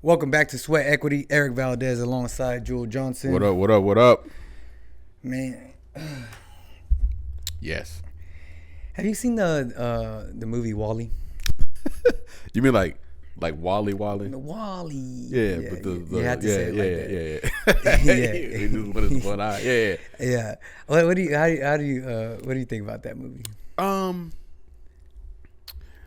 Welcome back to Sweat Equity. Eric Valdez alongside Jules Johnson. What up, what up, what up? Man. Yes. Have you seen the movie WALL-E? You mean like Wally? WALL-E. Yeah, but you had to say it like that. Yeah. He just went his one eye. Yeah. Yeah. What do you think about that movie?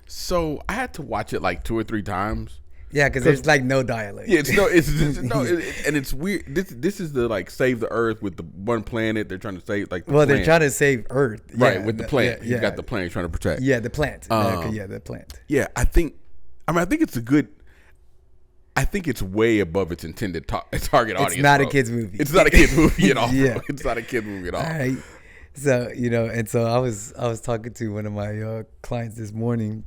So I had to watch it like 2 or 3 times. Yeah, because there's like no dialect. Yeah, and it's weird. This is the like save the Earth with the one planet they're trying to save. Like they're trying to save Earth, right? With the plant, you got the plant you're trying to protect. Yeah, the plant. The plant. Yeah, I think it's a good. I think it's way above its intended target audience. It's not a kids movie. It's not a kids movie at all. Yeah, it's not a kid movie at all. All right. So so I was talking to one of my clients this morning.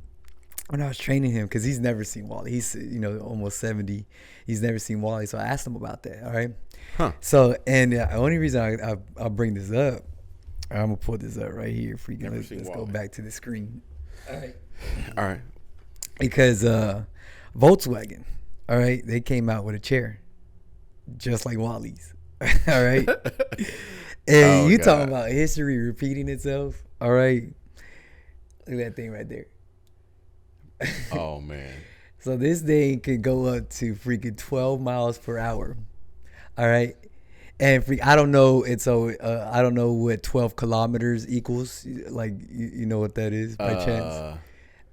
When I was training him, because he's never seen WALL-E. He's almost 70. He's never seen WALL-E, so I asked him about that. All right. Huh. So the only reason I'll bring this up, I'm gonna pull this up right here for you. Let's go back to the screen. All right. Because Volkswagen, all right, they came out with a chair, just like WALL-E's. All right. And you talking about history repeating itself? All right. Look at that thing right there. Oh man. So this thing could go up to freaking 12 miles per hour. All right. And I don't know. I don't know what 12 kilometers equals. Like, you know what that is by chance?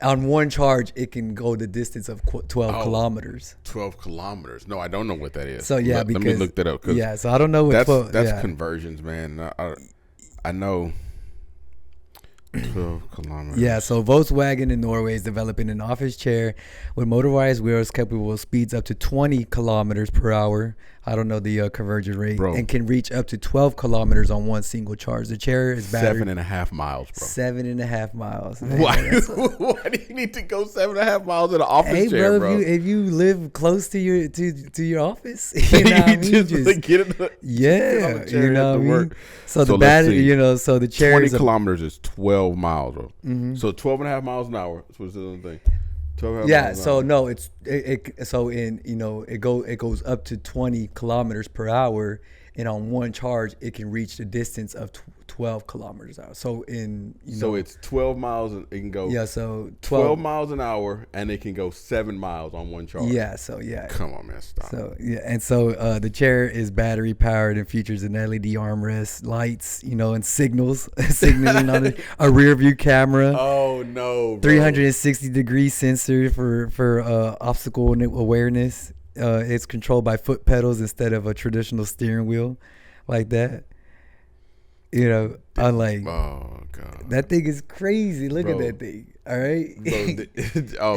On one charge, it can go the distance of 12 kilometers. 12 kilometers. No, I don't know what that is. So yeah, let me look that up. Yeah. So I don't know what that's conversions, man. I know. 12 kilometers. Yeah, so Volkswagen in Norway is developing an office chair with motorized wheels capable of speeds up to 20 kilometers per hour. I don't know the conversion rate. Bro. And can reach up to 12 kilometers on one single charge. The chair is battery. 7.5 miles, bro. 7.5 miles. Man. Why do you need to go 7.5 miles in an office chair, bro? If you live close to your office, you know what I mean? Just get it. Yeah, you know what I mean? So the battery, so the chair 20 kilometers is 12 miles, bro. Mm-hmm. So 12.5 miles an hour. That's what's the other thing. Yeah, so no, it goes up to 20 kilometers per hour, and on one charge it can reach the distance of 12 kilometers an hour. So so it's 12 miles and it can go 12 miles an hour, and it can go 7 miles on one charge. Yeah, so yeah. Come on, man, stop. So yeah, and so the chair is battery powered and features an LED armrest, lights, and signaling on it, a rear view camera. Oh no, bro. 360-degree sensor for obstacle awareness. It's controlled by foot pedals instead of a traditional steering wheel like that. I'm like, oh god, that thing is crazy. Look at that thing. All right, bro,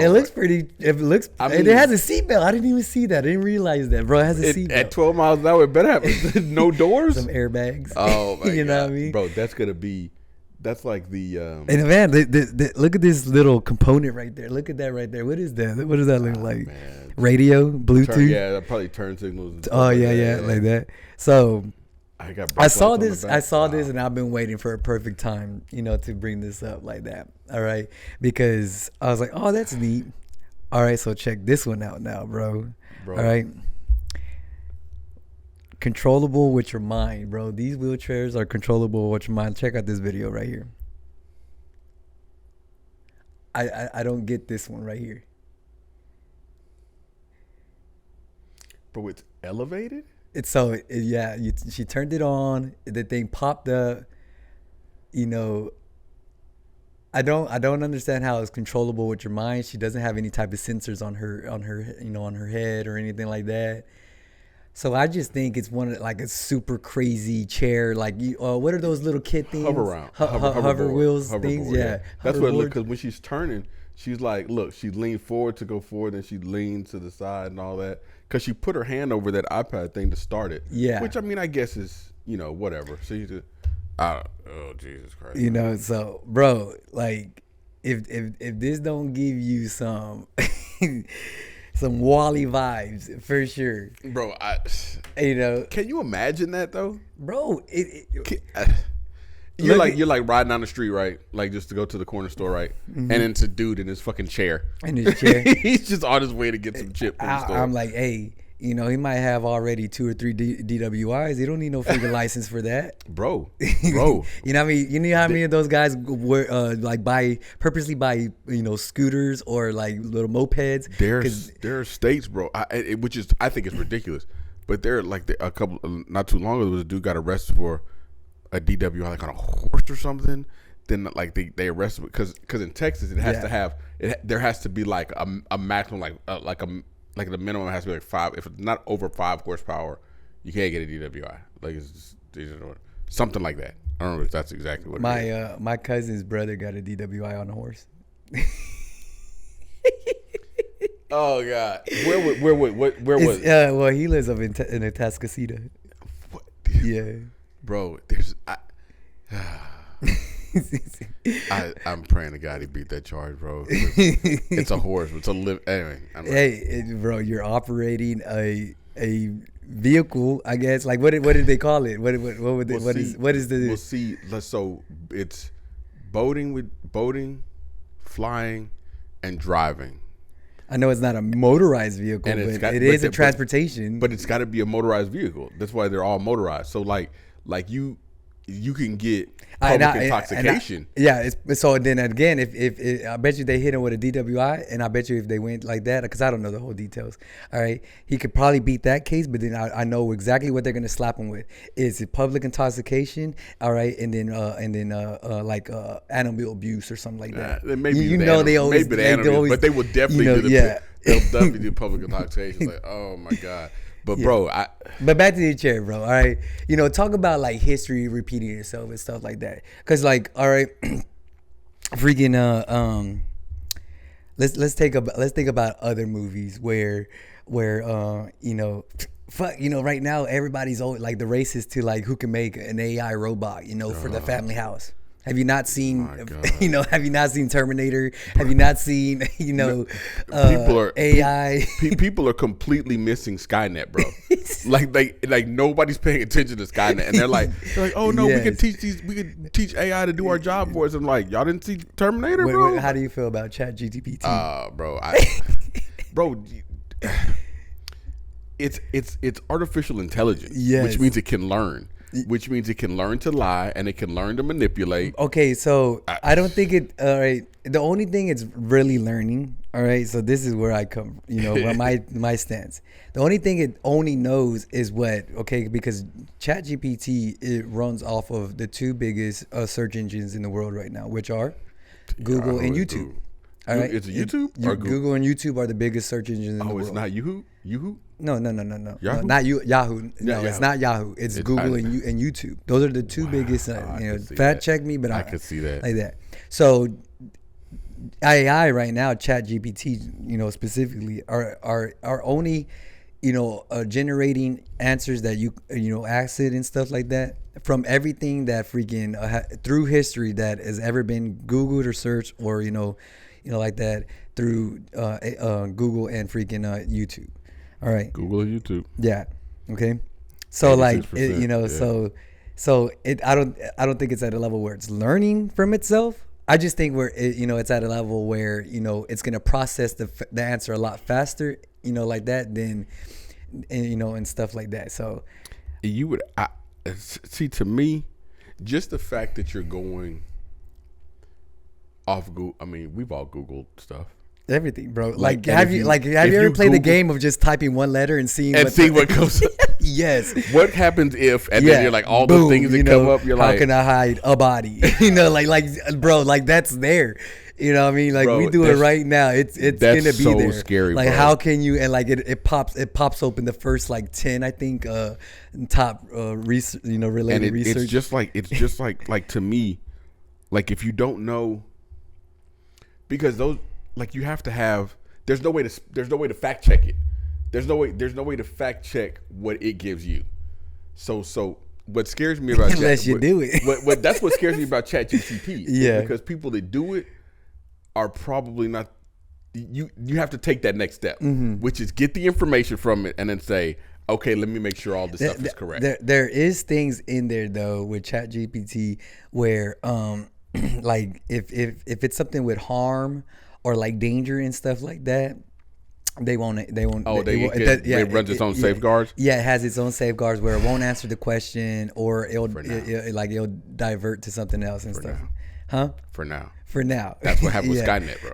it looks pretty. It looks. It has a seatbelt. I didn't even see that. I didn't realize that, bro. It has a seatbelt. At 12 miles an hour, it better have no doors. Some airbags. Oh my god, know what I mean, bro? That's like the. And man, look at this little component right there. Look at that right there. What is that? What does that look like? Man. Radio, Bluetooth. That probably turn signals. Oh yeah, like that. So. I saw this, wow. And I've been waiting for a perfect time, to bring this up like that. All right. Because I was like, oh, that's neat. All right. So check this one out now, bro. All right. Controllable with your mind, bro. These wheelchairs are controllable with your mind. Check out this video right here. I don't get this one right here. Bro, it's elevated? She turned it on. The thing popped up. I don't understand how it's controllable with your mind. She doesn't have any type of sensors on her head or anything like that. So I just think it's like a super crazy chair. Like what are those little kid things? Hover wheels things. Yeah, that's what it looks. Because when she's turning, she's like, look, she leaned forward to go forward, and she leaned to the side and all that. Because she put her hand over that iPad thing to start it. Yeah. Which, I mean, I guess is, whatever. So you just, oh, Jesus Christ. So, bro, like, if this don't give you some some WALL-E vibes, for sure. Bro, can you imagine that, though? Bro, You're like riding down the street, right? Like just to go to the corner store, right? Mm-hmm. And it's a dude in his fucking chair. He's just on his way to get some chip from the store. I'm like, hey, he might have already 2 or 3 DWIs. He don't need no freaking license for that, bro. You know what I mean? You know how many of those guys were purposely buy scooters or like little mopeds? There are states, bro, which is I think is ridiculous. But there like a couple not too long ago, there was a dude got arrested for a DWI like on a horse or something. Then like they arrested because in Texas it has to have there has to be like a maximum like the minimum has to be like 5. If it's not over 5 horsepower, you can't get a DWI. Like it's just something like that. I don't know if that's exactly what it is. My cousin's brother got a DWI on a horse. Oh God! Where was? Well, he lives up in Atascocita. What? Yeah, bro. I'm praying to God he beat that charge, bro. It's a horse. It's a live. Anyway. Bro, you're operating a vehicle, I guess. Like what did they call it? What is the? We'll see. So it's boating, flying, and driving. I know it's not a motorized vehicle, but it is a transportation. But it's got to be a motorized vehicle. That's why they're all motorized. So like you can get public intoxication. So then again, if I bet you they hit him with a DWI, and I bet you if they went like that, because I don't know the whole details. All right, he could probably beat that case, but then I know exactly what they're gonna slap him with. Is it public intoxication? All right, and then animal abuse or something like that. Maybe they always, but they will definitely they'll definitely do public intoxication. Like, oh my God. But bro, but back to the chair, bro. All right, talk about like history repeating itself and stuff like that. Cause like, all right, freaking let's think about other movies where right now everybody's always like the race is to like who can make an AI robot, for the family house. Have you not seen, have you not seen Terminator? Have you not seen, AI? People are completely missing Skynet, bro. like nobody's paying attention to Skynet, and they're like, oh no, we can teach AI to do our job for us. I'm like, y'all didn't see Terminator, bro? How do you feel about ChatGPT? Bro, it's artificial intelligence, which means it can learn. Which means it can learn to lie and it can learn to manipulate. Okay, so I don't think it. All right, the only thing it's really learning. All right, so this is where I come. Where my stance. The only thing it only knows is what. Okay, because ChatGPT it runs off of the 2 biggest search engines in the world right now, which are Google and YouTube. All right, it's YouTube or Google and YouTube are the biggest search engines in the world. Oh, it's not Yahoo. No. Yahoo? No, not Yahoo. No, it's not Yahoo. It's Google and YouTube. Those are the 2 biggest. Fact check me, but I could see that like that. So AI right now, ChatGPT, specifically, are only, generating answers that you ask it and stuff like that from everything that freaking through history that has ever been Googled or searched or like that through Google and freaking YouTube. All right. Google and YouTube. Yeah. Okay. So like so I don't think it's at a level where it's learning from itself. I just think it's at a level where it's gonna process the answer a lot faster, like that than and stuff like that. So you would see, to me, just the fact that you're going off Google. I mean, we've all Googled stuff. Everything, bro. Like have you ever played the game of just typing one letter and seeing what comes up? Yes. What happens if then you're like all the things that come up, you're like, how can I hide a body? Bro, like that's there. You know what I mean? Like, bro, we do it right now. It's gonna be so there. Scary. Like, bro. How can you? And like it pops open the first like 10, I think, top research, related research. It's just like to me, like if you don't know, because those. Like you have to have. There's no way to fact check it. There's no way to fact check what it gives you. So what scares me about unless you do it. What that's what scares me about ChatGPT. Yeah. Because people that do it are probably not. You have to take that next step, which is get the information from it and then say, okay, let me make sure all this stuff is correct. There is things in there though with ChatGPT where like if it's something with harm or like danger and stuff like that, they won't. Oh, it runs its own safeguards. Yeah, it has its own safeguards where it won't answer the question, or it'll divert to something else and stuff. Huh? For now. That's what happened with Skynet, bro.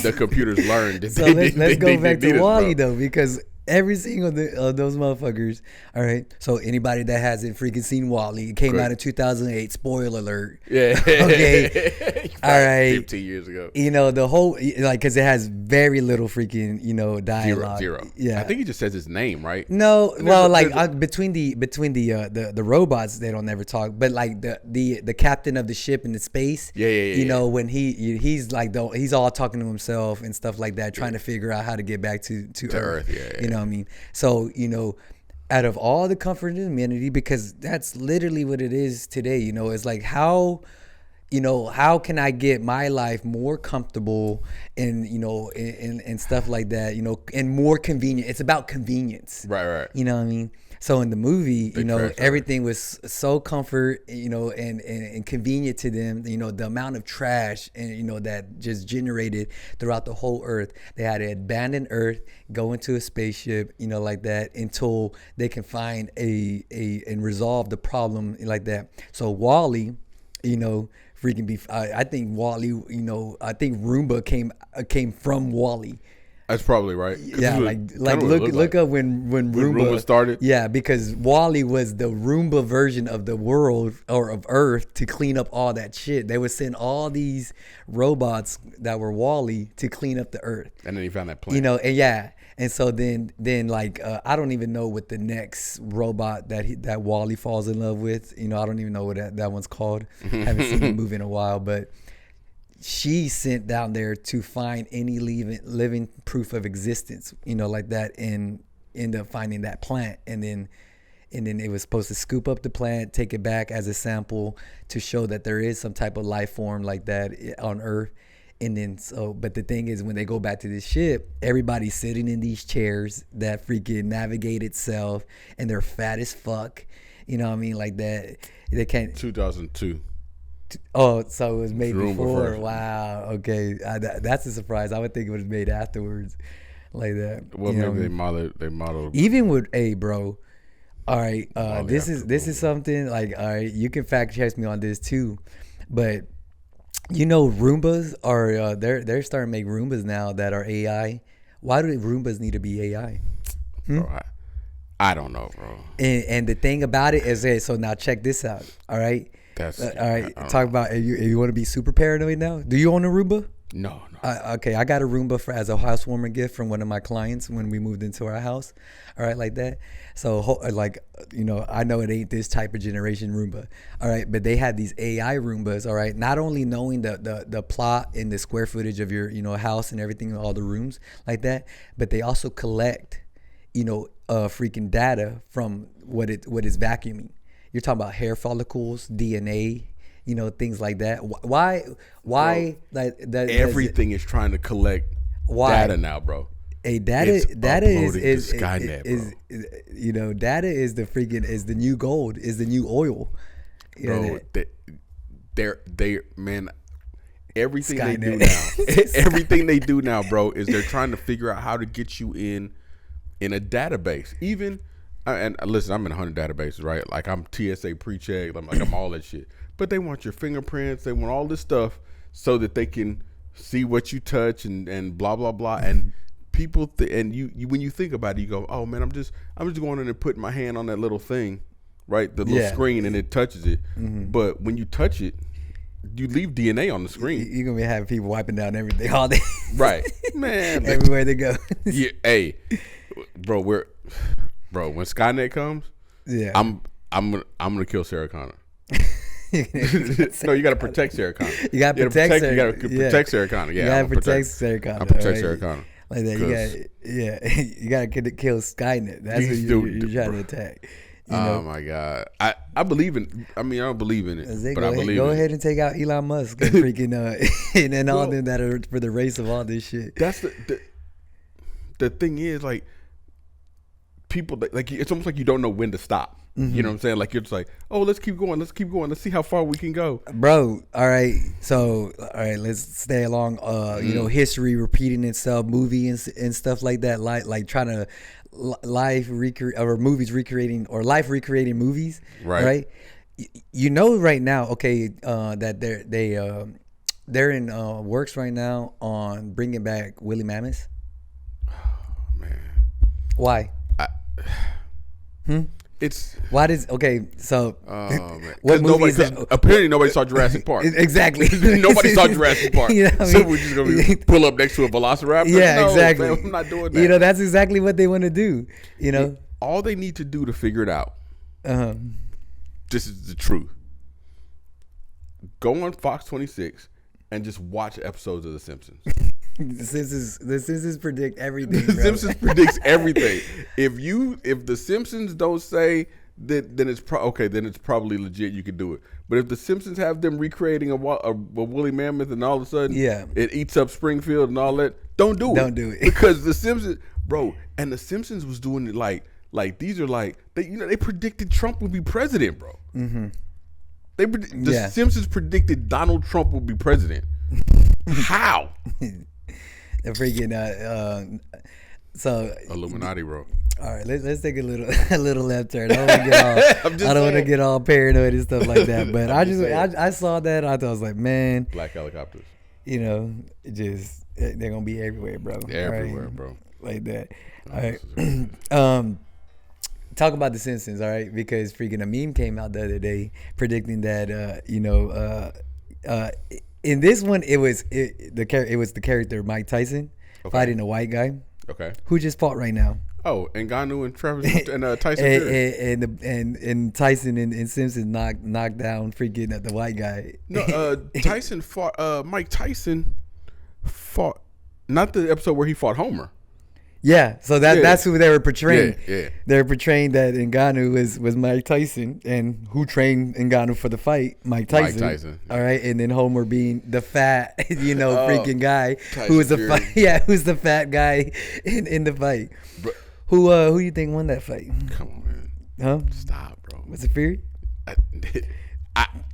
The computers learned. So let's go back to WALL-E though, because every single of those motherfuckers. All right. So anybody that hasn't freaking seen WALL-E, it came out in 2008. Spoiler alert. Yeah. Okay. All right. 15 years ago. You know, the whole, like, because it has very little freaking, dialogue. Zero. Yeah. I think he just says his name, right? No. Between the robots, they don't never talk. But like the captain of the ship in the space. Yeah. When he's like he's all talking to himself and stuff like that, trying to figure out how to get back to Earth. Yeah. You know what I mean? So, out of all the comfort and amenity, because that's literally what it is today, it's like how can I get my life more comfortable and, and stuff like that, and more convenient. It's about convenience. Right. You know what I mean? So in the movie, everything was so comfort, and convenient to them, the amount of trash and, that just generated throughout the whole earth. They had to abandon Earth, go into a spaceship, like that, until they can find and resolve the problem like that. So WALL-E, I think WALL-E, I think Roomba came from WALL-E. That's probably right. Yeah, look up when Roomba started. Yeah, because WALL-E was the Roomba version of the world or of Earth to clean up all that shit. They would send all these robots that were WALL-E to clean up the Earth. And then he found that plane. And so then I don't even know what the next robot that WALL-E falls in love with. I don't even know what that one's called. Haven't seen the movie in a while, but she sent down there to find any living proof of existence, like that, and end up finding that plant. And then it was supposed to scoop up the plant, take it back as a sample to show that there is some type of life form like that on Earth. And then but the thing is, when they go back to this ship, everybody's sitting in these chairs that freaking navigate itself, and they're fat as fuck. You know what I mean? Like that. They can't. 2002. Oh, so it was made before. Version. Wow. Okay, that's a surprise. I would think it was made afterwards, like that. Well, maybe they modeled. Even with bro. All right. This is something like, all right. You can fact check me on this too, but Roombas are they're starting to make Roombas now that are AI. Why do Roombas need to be AI? Bro, I don't know, bro. And the thing about it is, so now check this out. All right. All right, talk about if you want to be super paranoid now. Do you own a Roomba? No. Okay, I got a Roomba as a housewarming gift from one of my clients when we moved into our house. All right, like that. So, I know it ain't this type of generation Roomba. All right, but they had these AI Roombas. All right, not only knowing the plot and the square footage of your house and everything, all the rooms like that, but they also collect freaking data from what is vacuuming. You're talking about hair follicles, DNA, things like that. Why? Bro, like that? Everything is trying to collect data now, bro. Data is Skynet, bro. Data is the new gold, is the new oil. Bro, man, everything Skynet. They do now, everything they do now, bro, is they're trying to figure out how to get you in a database, even. And listen, I'm in 100 databases, right? Like I'm TSA pre-check, I'm all that shit. But they want your fingerprints, they want all this stuff so that they can see what you touch and blah blah blah. And people you when you think about it, you go, oh man, I'm just going in and putting my hand on that little thing, right? The little screen, and it touches it. Mm-hmm. But when you touch it, you leave DNA on the screen. You're gonna be having people wiping down everything all day, right? Man, everywhere they go. Yeah, hey, bro, when Skynet comes, I'm gonna kill Sarah Connor. No, you gotta protect Sarah Connor. You gotta protect Sarah Connor. Yeah, you gotta protect Sarah Connor. I'll protect Sarah Connor. Like that, you gotta kill Skynet. That's what you're trying to attack. Oh my God, I believe in. I mean, I don't believe in it, but I believe. Go ahead and take out Elon Musk and freaking and all them that are for the race of all this shit. That's the thing is, like, people that, like, it's almost like you don't know when to stop. Mm-hmm. You know what I'm saying? Like, you're just like, oh, let's keep going. Let's see how far we can go. Bro, all right. So, all right, let's stay along, you know, history repeating itself, movies and stuff like that. Like trying to life recreating movies. Right? You know right now, okay, that they're in works right now on bringing back Woolly Mammoths. Oh, man. Why? It's why does so what movies apparently nobody saw Jurassic Park. Exactly. Nobody saw Jurassic Park. You know so we're just gonna pull up next to a velociraptor. Yeah, exactly. Man, I'm not doing that. You know, that's exactly what they want to do. You know, all they need to do to figure it out. This is the truth. Go on Fox 26 and just watch episodes of The Simpsons. The Simpsons predict everything. The Simpsons predicts everything. If The Simpsons don't say that, then it's probably legit. You can do it. But if The Simpsons have them recreating a woolly mammoth and all of a sudden it eats up Springfield and all that, don't do it. Don't do it because The Simpsons, bro, and The Simpsons was doing it like these are like they predicted Trump would be president, bro. Mm-hmm. The Simpsons predicted Donald Trump would be president. How? The freaking so Illuminati, bro. All right, let's take a little left turn. I don't want to get all paranoid and stuff like that. But I saw that. I thought I was like, man, black helicopters. You know, they're gonna be everywhere, bro. Everywhere, right? bro. Like that. All right. Talk about The Simpsons, all right? Because freaking a meme came out the other day predicting that in this one, it was the character Mike Tyson fighting a white guy. Okay. Who just fought right now? Oh, Ngannou and Tyson Fury. And Tyson and Simpson knocked down freaking the white guy. No, Tyson fought. Mike Tyson fought. Not the episode where he fought Homer. Yeah, so that's who they were portraying. Yeah. They were portraying that Ngannou was Mike Tyson, and who trained Ngannou for the fight? Mike Tyson. All right, and then Homer being the fat, freaking guy who was who's the fat guy in the fight. Bro, who you think won that fight? Come on, man. Huh? Stop, bro. Was it Fury?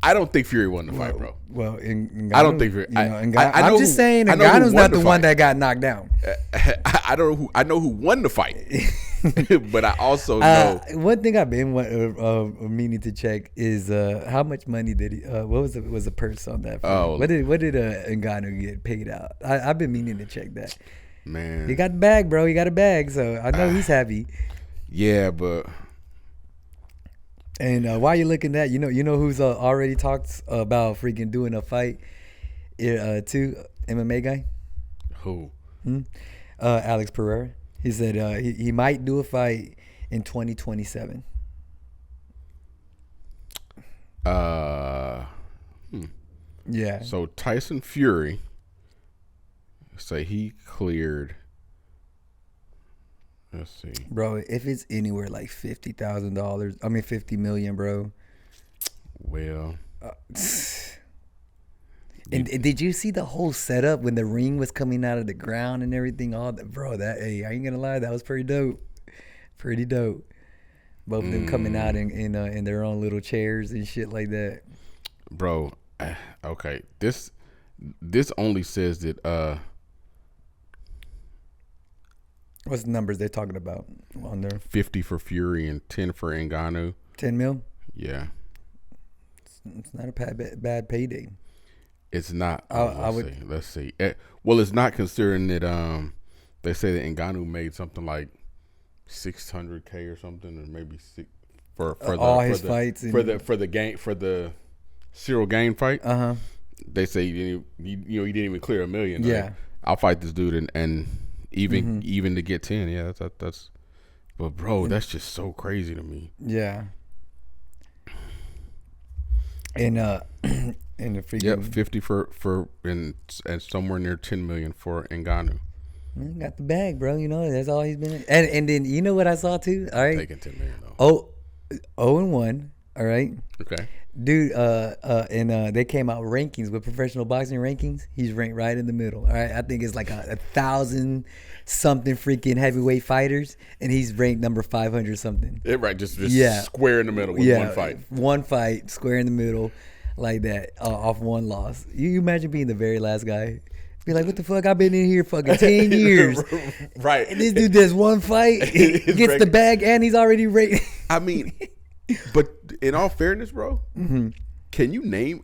I don't think Fury won the fight, bro. Well, I don't think Fury. I'm just saying Ngannou's not the one that got knocked down. I know who won the fight, but I also know one thing I've been meaning to check is how much money did he? What was the purse on that fight? Oh, what did Ngannou get paid out? I've been meaning to check that. Man, he got the bag, bro. He got a bag, so I know he's happy. Yeah, but. And while you're looking at, you know who's already talked about freaking doing a fight, too, MMA guy. Who? Alex Pereira. He said he might do a fight in 2027. Yeah. So Tyson Fury say he cleared. Let's see, bro. If it's anywhere like $50,000, I mean $50 million, bro. Well, and did you see the whole setup when the ring was coming out of the ground and everything? All that, bro. That I ain't gonna lie, that was pretty dope. Pretty dope. Both of them coming out in their own little chairs and shit like that. Bro, okay. This only says that. What's the numbers they're talking about on there? 50 for Fury and 10 for Ngannou. 10 mil? Yeah. It's not a bad payday. It's not. Let's see. Well, it's not considering that they say that Ngannou made something like $600K or something, or maybe for his fights for the Cyril Gane fight. They say he didn't even clear $1 million. Yeah. Like, I'll fight this dude and even to get 10, yeah, that's. But bro, that's just so crazy to me. Yeah. And the freaking 50 for and somewhere near 10 million for Ngannou. Got the bag, bro. That's all he's been. And then you know what I saw too. All right, taking 10 million though. 0-1 All right. Okay. Dude, and they came out rankings with professional boxing rankings. He's ranked right in the middle. All right. I think it's like 1,000 something freaking heavyweight fighters, and he's ranked number 500 something. Yeah, right. Just square in the middle with one fight. One fight, square in the middle, like that, off one loss. You imagine being the very last guy? Be like, what the fuck? I've been in here fucking 10 years. Right. And this dude does one fight, gets the bag, and he's already rated. I mean, but in all fairness, bro, can you name?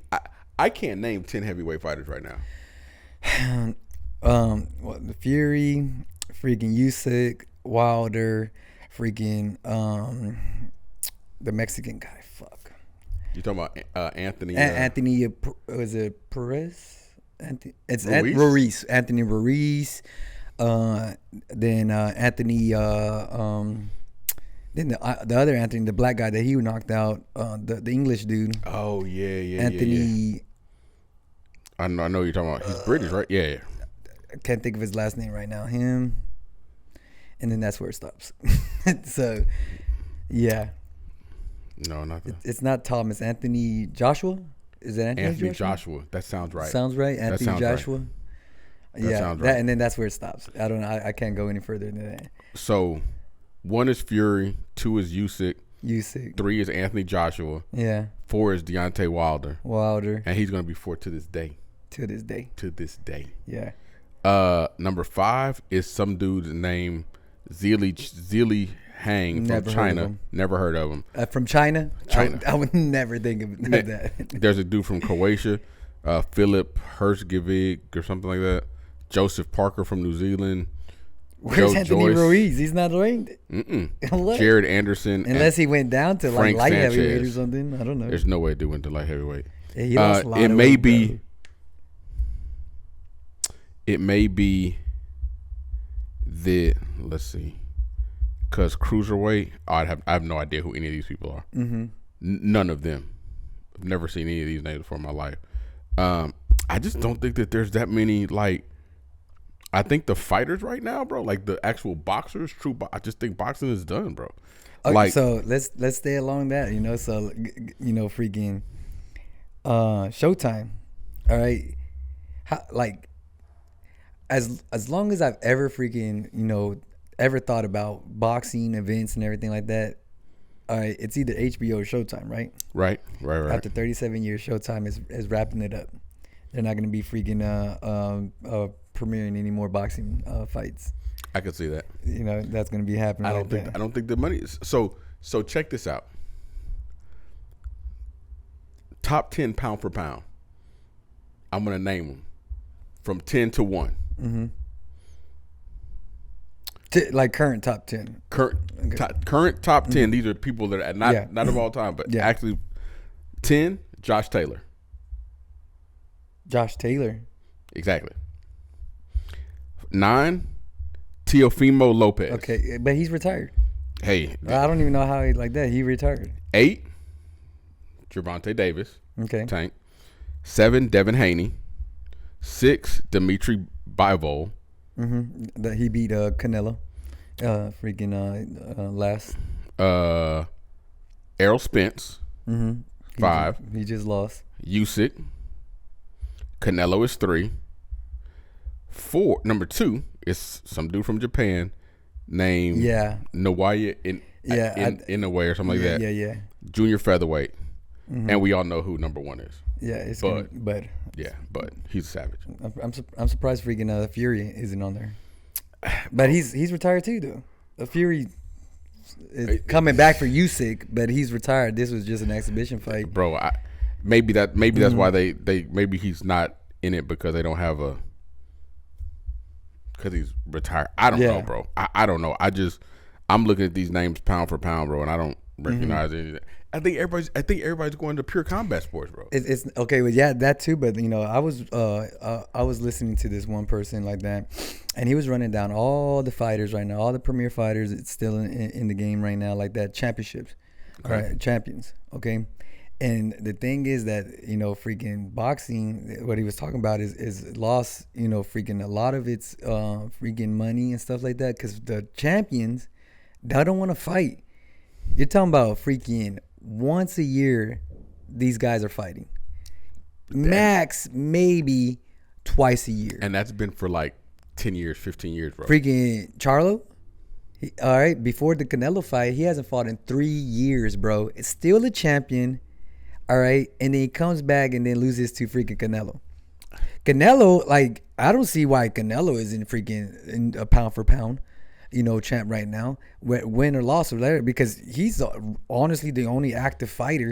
I can't name 10 heavyweight fighters right now. The Fury, freaking Usyk, Wilder, freaking the Mexican guy. Fuck. You talking about Anthony? Anthony, was it Perez? It's Ruiz. Anthony Ruiz. Then Anthony. Then the other Anthony, the black guy that he knocked out, the English dude. Oh yeah. Anthony. Yeah. I know what you're talking about. He's British, right? Yeah. I can't think of his last name right now. Him. And then that's where it stops. So, yeah. No, not that. It's not Thomas. Anthony Joshua. Is it Anthony Joshua? That sounds right. Sounds right. Anthony Joshua. Right. That sounds right. And then that's where it stops. I don't know. I can't go any further than that. So, 1 is Fury, 2 is Usyk, 3 is Anthony Joshua, 4 is Deontay Wilder, and he's gonna be 4 to this day. To this day. Yeah. Number 5 is some dude named Zili Hang from China. Never heard of him. From China? I would never think of that. There's a dude from Croatia, Philip Hershgevig or something like that. Joseph Parker from New Zealand. Where's Anthony Ruiz? He's not ranked. Jared Anderson. Unless he went down to like light heavyweight or something. I don't know. There's no way dude went to light heavyweight. Yeah, he lost a lot it may be. It may be the, let's see, because cruiserweight, I have no idea who any of these people are. None of them. I've never seen any of these names before in my life. I just don't think that there's that many, like, I think the fighters right now, bro, like the actual boxers, I just think boxing is done, bro. Okay, like, so let's stay along that, so, freaking Showtime, all right? Like, as long as I've ever freaking, ever thought about boxing events and everything like that, all right, it's either HBO or Showtime, right? Right. After 37 years, Showtime is wrapping it up. They're not going to be freaking premiering any more boxing fights. I could see that. That's going to be happening. I don't think the money is so check this out. Top 10 pound for pound. I'm going to name them from 10 to 1. Like current top 10. Current top 10. These are people that are not of all time, but actually 10, Josh Taylor. Josh Taylor. Exactly. 9, Teofimo Lopez. Okay, but he's retired. Hey. I don't even know how he like that. He retired. 8, Gervonta Davis. Okay. Tank. 7, Devin Haney. 6, Dimitri Bivol. That he beat Canelo. Last. Errol Spence. 5. He just lost. Usyk. Canelo is 3. 4. Number 2 is some dude from Japan named Naoya Inoue or something like that. Yeah. Junior featherweight. And we all know who number 1 is. Yeah, it's Bud. Yeah, Bud. He's a savage. I'm surprised freaking Fury isn't on there. But he's retired too though. The Fury is coming back for Usyk, but he's retired. This was just an exhibition fight. Bro, maybe that's why they maybe he's not in it because they don't have because he's retired. I don't know, bro. I don't know. I'm looking at these names pound for pound, bro, and I don't recognize anything. I think everybody's going to pure combat sports, bro. It's okay, well, that too. But I was listening to this one person like that, and he was running down all the fighters right now, all the premier fighters that's still in the game right now, like that championships, right? Champions, okay. And the thing is that freaking boxing, what he was talking about is lost, freaking a lot of its freaking money and stuff like that because the champions, they don't want to fight. You're talking about freaking once a year, these guys are fighting. Max, maybe twice a year. And that's been for like 10 years, 15 years, bro. Freaking Charlo. All right, before the Canelo fight, he hasn't fought in 3 years, bro. It's still a champion, all right? And then he comes back and then loses to freaking Canelo. Canelo, like, I don't see why Canelo isn't freaking in a pound for pound, champ right now. Win or loss or whatever, because he's honestly the only active fighter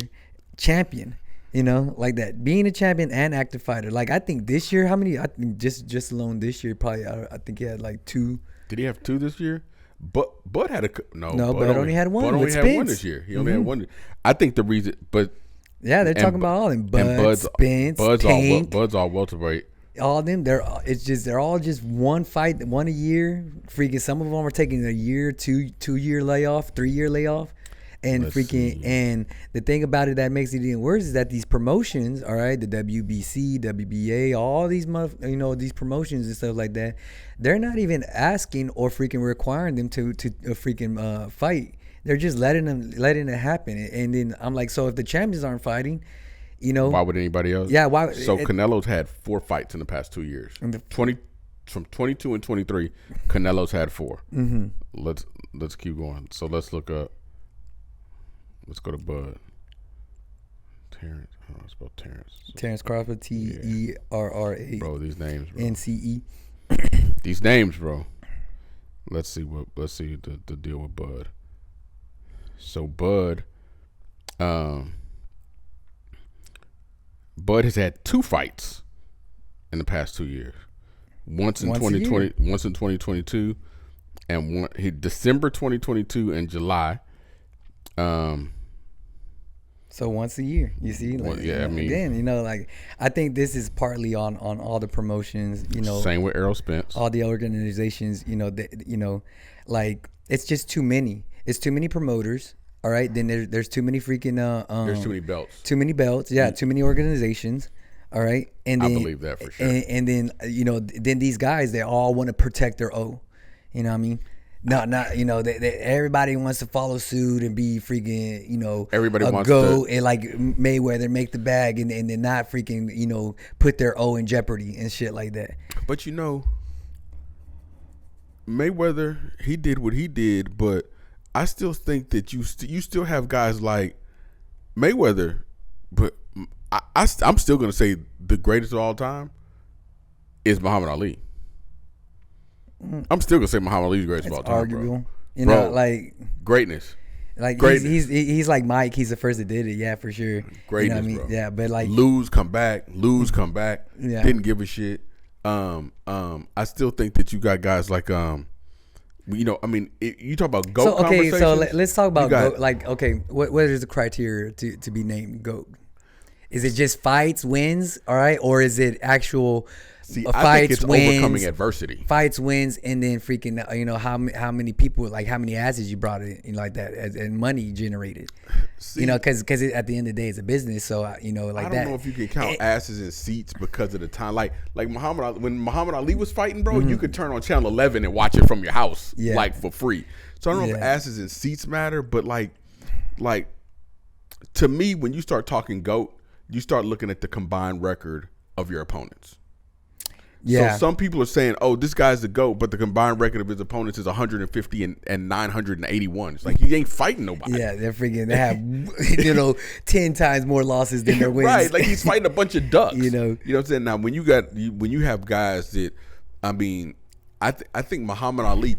champion, like that. Being a champion and active fighter. Like, I think this year, I think just alone this year, probably, I think he had like 2. Did he have 2 this year? Bud had Bud only had 1. Bud only had 1 this year. He only had 1. I think the reason, yeah, they're talking about all of them. Bud's Tank, Bud's all welterweight. All of them, they're all just one fight, one a year. Freaking, some of them are taking a year, 2-year layoff, 3-year layoff, and and the thing about it that makes it even worse is that these promotions, all right, the WBC, WBA, all these these promotions and stuff like that, they're not even asking or freaking requiring them to freaking fight. They're just letting it happen. And then I'm like, so if the champions aren't fighting, why would anybody else? Yeah, why? So Canelo's had 4 fights in the past 2 years. From 22 and 23, Canelo's had 4. Mm-hmm. Let's keep going. So let's look up. Let's go to Bud. Terrence. How do I spell Terrence? Terrence Crawford, Terra. Bro, these names, bro. NCE. These names, bro. Let's see the deal with Bud. So Bud has had 2 fights in the past 2 years. Once in 2022, and December 2022 and July. So once a year, you see, again, like, I think this is partly on all the promotions, Same with Errol Spence. All the organizations, like, it's just too many. It's too many promoters. All right, then there's too many freaking there's too many belts. Too many belts, yeah. Too many organizations. All right, and then, I believe that for sure. And then then these guys, they all want to protect their O. You know what I mean? Not everybody wants to follow suit and be freaking everybody wants go and like Mayweather make the bag and then not freaking put their O in jeopardy and shit like that. But Mayweather, he did what he did, but I still think that you still have guys like Mayweather, but I'm still gonna say the greatest of all time is Muhammad Ali. I'm still gonna say Muhammad Ali's greatest of all time. Arguable, bro. Like greatness. Like greatness. He's like Mike. He's the first that did it. Yeah, for sure. Greatness, bro. Yeah, but like lose, come back. Yeah. Didn't give a shit. I still think that you got guys like you talk about GOAT. So okay, so conversations. let's talk about GOAT. Like, okay, what is the criteria to be named GOAT? Is it just fights, wins, all right, or is it actual fights, I think it's wins, overcoming adversity? Fights, wins, and then freaking how many people, like how many asses you brought in like that and money generated. See, because at the end of the day it's a business, so like I don't know if you can count asses and seats because of the time. Like Muhammad Ali, when Muhammad Ali was fighting, bro, you could turn on channel 11 and watch it from your house, like for free. So I don't know if asses and seats matter, but like to me, when you start talking GOAT, you start looking at the combined record of your opponents. Yeah. So some people are saying, "Oh, this guy's the GOAT," but the combined record of his opponents is 150 and 981. It's like he ain't fighting nobody. Yeah, they have 10 times more losses than their wins. Right, like he's fighting a bunch of ducks. You know what I'm saying? Now, when you have guys that, I think Muhammad Ali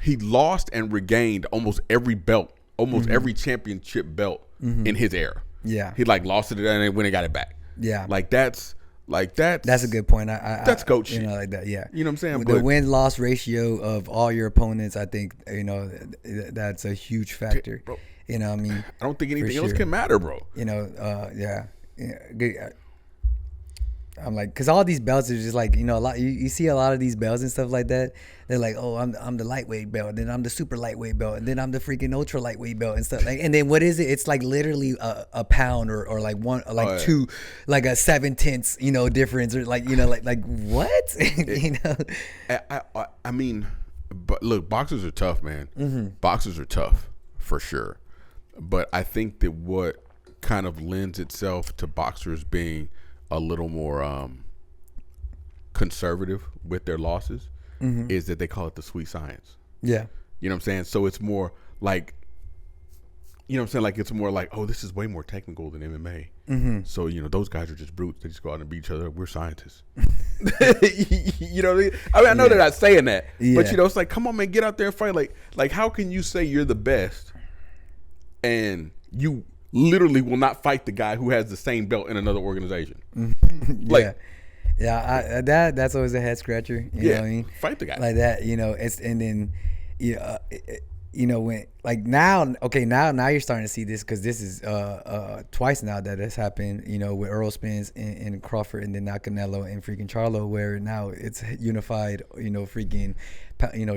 he lost and regained almost every belt, almost every championship belt in his era. Yeah, he lost it and then went and got it back. Yeah, that's a good point. That's GOAT shit. Like that. Yeah, you know what I'm saying. The win-loss ratio of all your opponents, I think that's a huge factor. Bro, I mean, I don't think anything else can matter, bro. Yeah. I'm like, because all these belts are just like, a lot. You see a lot of these belts and stuff like that. They're like, oh, I'm the lightweight belt, and then I'm the super lightweight belt, and then I'm the freaking ultra lightweight belt and stuff. Like, and then what is it? It's like literally a pound or like one, or like two, like a 7/10, difference, or like like what? I mean, but look, boxers are tough, man. Boxers are tough for sure. But I think that what kind of lends itself to boxers being a little more conservative with their losses is that they call it the sweet science. Yeah. You know what I'm saying? So it's more like, you know what I'm saying? Like, it's more like, oh, this is way more technical than MMA. So, those guys are just brutes. They just go out and beat each other. We're scientists. You know what I mean? I know they're not saying that. Yeah. But, it's like, come on, man, get out there and fight. Like, how can you say you're the best and you literally will not fight the guy who has the same belt in another organization? Like, yeah, that's always a head scratcher. You know what I mean? Fight the guy like that. It's and then when like now you're starting to see this because this is twice now that has happened. With Earl Spence and Crawford, and then now Canelo and freaking Charlo, where now it's unified. Freaking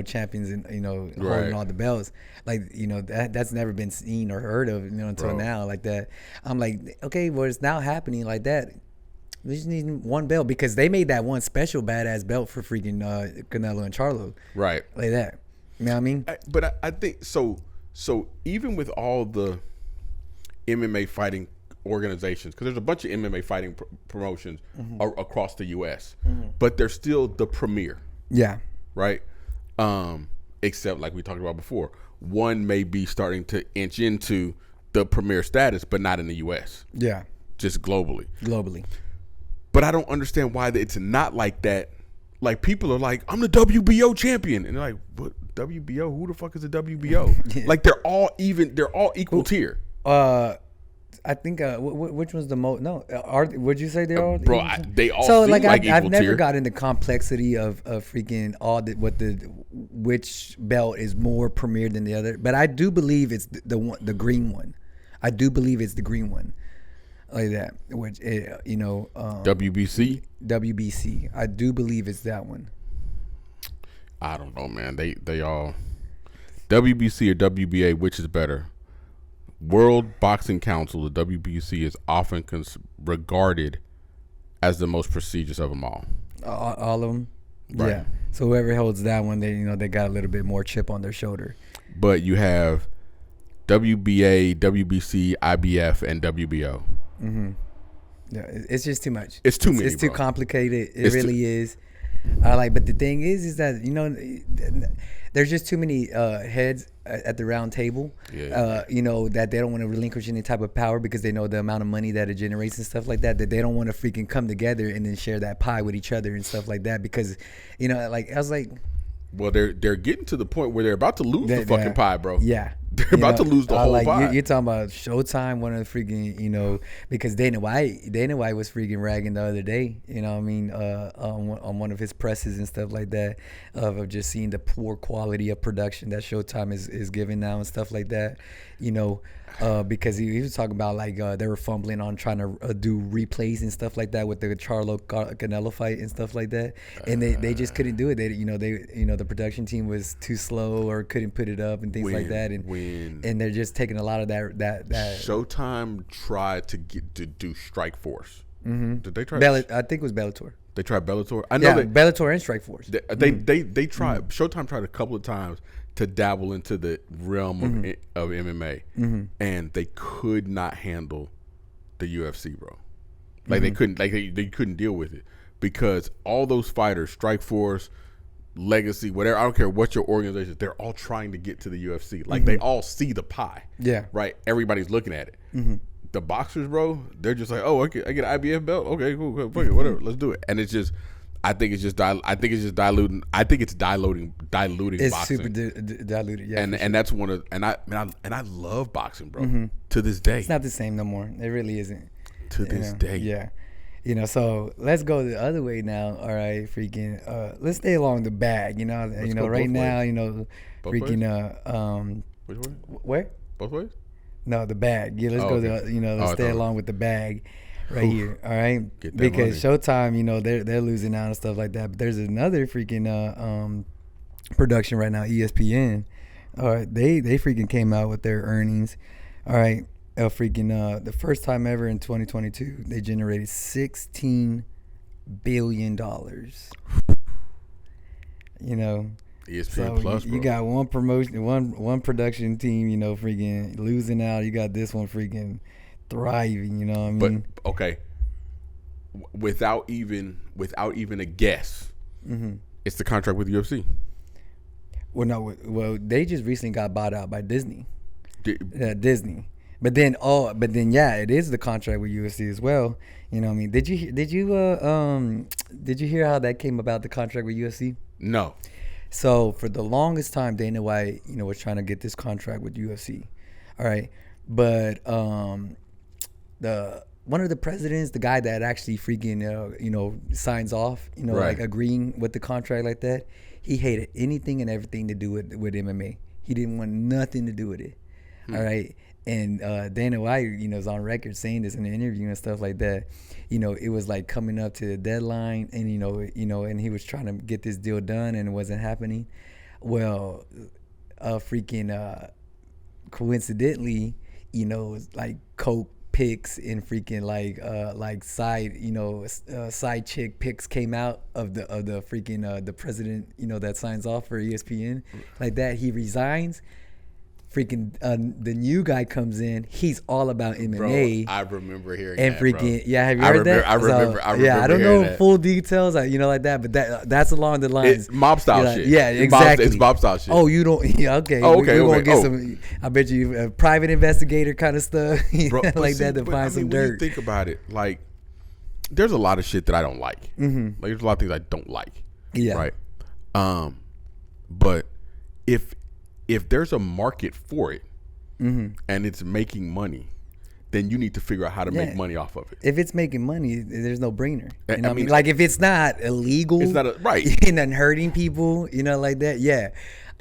champions and holding all the belts. Like that's never been seen or heard of until now like that. I'm like, okay, well, it's now happening like that. We just need one belt because they made that one special badass belt for freaking Canelo and Charlo. Right. Like that. You know what I mean? But I think so even with all the MMA fighting organizations, because there's a bunch of MMA fighting promotions across the U.S., but they're still the premier. Yeah. Right? Except like we talked about before, one may be starting to inch into the premier status, but not in the U.S. Yeah. Just globally. But I don't understand why it's not like that. Like, people are like, I'm the WBO champion. And they're like, what? WBO? Who the fuck is a WBO? Like, they're all equal tier. I think, which one's the most? No. Would you say they're all? Bro, they all seem like equal tier. I've never got into complexity of freaking which belt is more premier than the other. But I do believe it's the green one. I do believe it's the green one. Like that, which WBC. I do believe it's that one. I don't know, man. They all WBC or WBA, which is better? World Boxing Council, the WBC, is often regarded as the most prestigious of them all. All of them, right. Yeah. So whoever holds that one, they got a little bit more chip on their shoulder. But you have WBA, WBC, IBF, and WBO. Yeah, it's just too much. It's too many. It's too complicated. It really is. But the thing is that there's just too many heads at the round table. Yeah. That they don't want to relinquish any type of power because they know the amount of money that it generates and stuff like that. That they don't want to freaking come together and then share that pie with each other and stuff like that. Because I was like, well, they're getting to the point where they're about to lose the fucking pie, bro. Yeah. They're about to lose the whole pie. You're talking about Showtime, one of the freaking, because Dana White was freaking ragging the other day, on one of his presses and stuff like that, of just seeing the poor quality of production that Showtime is giving now and stuff like that, because he was talking about like they were fumbling on trying to do replays and stuff like that with the Charlo Canelo fight and stuff like that, and they just couldn't do it. The production team was too slow or couldn't put it up and things like that, and they're just taking a lot of that. Showtime tried to do Strike Force. Did they try? I think it was Bellator. They tried Bellator. I know that Bellator and Strike Force. They tried. Showtime tried a couple of times to dabble into the realm of MMA, and they could not handle the UFC, bro. Like they couldn't. Like they couldn't deal with it because all those fighters, Strike Force, Legacy, whatever, I don't care what your organization, they're all trying to get to the UFC. Like they all see the pie. Yeah. Right? Everybody's looking at it. The boxers, bro, they're just like, oh, I get an IBF belt? Okay, cool, fuck it, whatever, let's do it. And it's just, I think it's diluting. It's diluting it's boxing. Super diluted, yeah. And that's one of, and I love boxing, bro. To this day. It's not the same no more. It really isn't. To this day. Yeah. So let's go the other way now. All right, freaking. Let's stay along the bag. Right now, both freaking. ways? Which way? Where? Both ways? No, the bag. Yeah, let's go. Okay. Let's stay along with the bag, right here. All right, because money. Showtime, they're losing out and stuff like that. But there's another freaking production right now, ESPN. All right, they freaking came out with their earnings. All right, the first time ever in 2022, they generated $16 billion. ESPN Plus, bro. You got one promotion, one production team, you know, freaking losing out. You got this one freaking thriving, you know what I mean? But okay, without even a guess, it's the contract with UFC. Well, no, they just recently got bought out by Disney. Disney. But then, yeah, it is the contract with UFC as well. You know what I mean? Did you hear how that came about, the contract with UFC? No. So for the longest time, Dana White, you know, was trying to get this contract with UFC. All right, but one of the presidents, the guy that actually freaking signs off, you know, like agreeing with the contract like that, he hated anything and everything to do with MMA. He didn't want nothing to do with it. All right. And Dana White, you know, is on record saying this in the interview and stuff like that. You know, it was like coming up to the deadline, and you know, and he was trying to get this deal done, and it wasn't happening. Well, coincidentally, you know, like Coke picks and freaking like side chick picks came out of the freaking the president, you know, that signs off for ESPN like that. He resigns. Freaking the new guy comes in. He's all about MMA. Bro, I remember hearing and that, freaking bro. Yeah, have you heard that? I remember. Yeah, I don't know that. full details, you know, like that, but that's along the lines. It's mob style shit. Yeah, exactly. It's mob style shit. Oh, you don't? Yeah, okay. Oh, okay. We're gonna get some. I bet you private investigator kind of stuff, bro, like that to find some dirt. When you think about it, like, there's a lot of shit that I don't like. Like, there's a lot of things I don't like. Yeah. Right. But if there's a market for it. And it's making money, then you need to figure out how to make money off of it. If it's making money, there's no brainer. You know what I mean? Like, if it's not illegal, it's not right, and then hurting people, you know, like that. Yeah,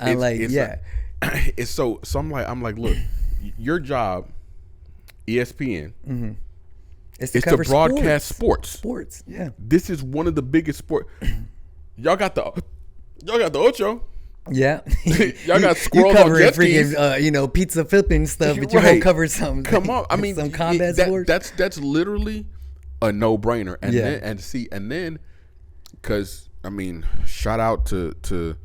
it's so I'm like, look, your job, ESPN, it's to broadcast sports. Yeah, this is one of the biggest sports. Y'all got the Ocho. Yeah, y'all got squirrels on jet skis. Pizza flipping stuff, but you won't cover some. Come on, I mean, some combat sports. That's literally a no-brainer. And then, because I mean, shout out to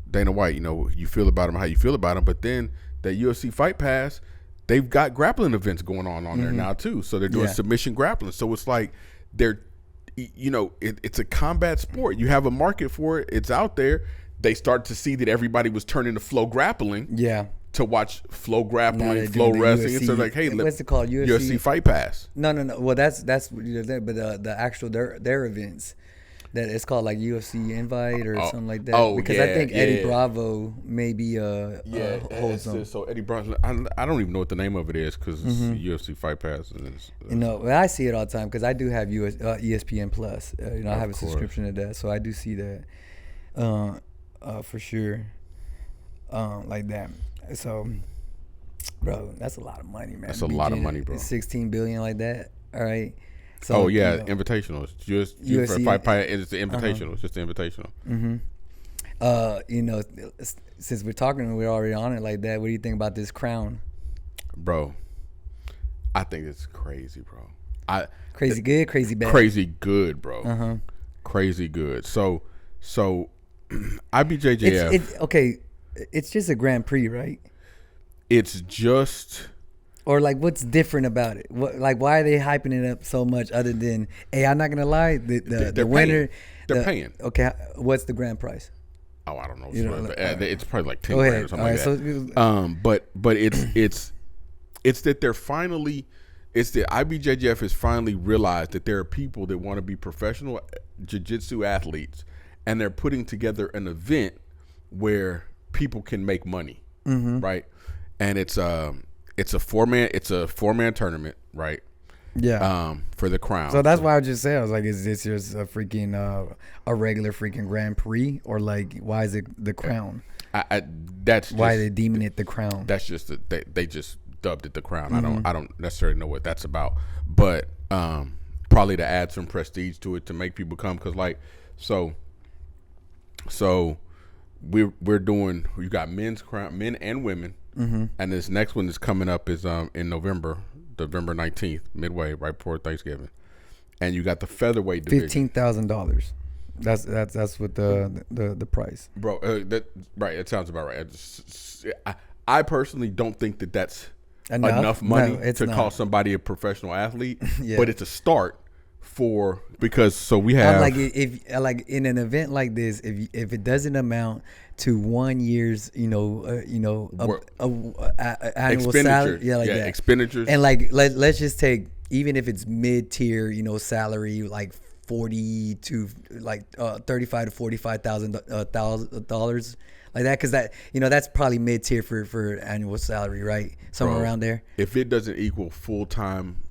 Dana White. You know, you feel about him how you feel about him, but then that UFC Fight Pass, they've got grappling events going on there now too. So they're doing submission grappling. So it's like it's a combat sport. You have a market for it. It's out there. They start to see that everybody was turning to flow grappling. Yeah. To watch flow grappling, flow wrestling. And so like, hey, what's it called? UFC Fight Pass. No. Well, that's but the actual their events, that it's called like UFC Invite or something like that. Oh, because I think Eddie Bravo maybe holds them. So Eddie Bravo, I don't even know what the name of it is because it's UFC Fight Pass. I see it all the time because I do have ESPN Plus. I have a subscription to that, so I do see that. For sure, like that. So, bro, that's a lot of money, man. That's a lot of money, bro. 16 billion, like that. All right. So, invitational. Just UFC, Fight Pass. It's the invitational. It's just the invitational. Since we're already on it like that. What do you think about this crown, bro? I think it's crazy, bro. Crazy good, crazy bad. Crazy good, bro. Crazy good. So. IBJJF. It's just a Grand Prix, right? It's just. Or like, what's different about it? Why are they hyping it up so much? Other than, hey, I'm not gonna lie, the winner, they're paying. Okay, what's the grand prize? Oh, I don't know. It's probably like 10 grand or something like that. But it's that they're finally. It's that IBJJF has finally realized that there are people that want to be professional jiu-jitsu athletes. And they're putting together an event where people can make money, right? And it's a 4-man tournament, right? Yeah. For the crown. So that's why I just said, I was like, is this just a freaking a regular freaking Grand Prix, or like, why is it the crown? That's why they're deeming it the crown. That's just they just dubbed it the crown. I don't necessarily know what that's about, but probably to add some prestige to it to make people come, because like So we're doing. We got men's crown, men and women, and this next one that's coming up is in November 19th, midway right before Thanksgiving, and you got the featherweight division. $15,000. That's what the price, bro. That right? It sounds about right. I personally don't think that that's enough money to call somebody a professional athlete, but it's a start because we have if in an event like this, if it doesn't amount to 1 year's annual salary, that expenditures, and let's just take, even if it's mid-tier salary, like 40 to $35 to $45,000 like that, because that that's probably mid-tier for annual salary, right? Somewhere around there. If it doesn't equal full-time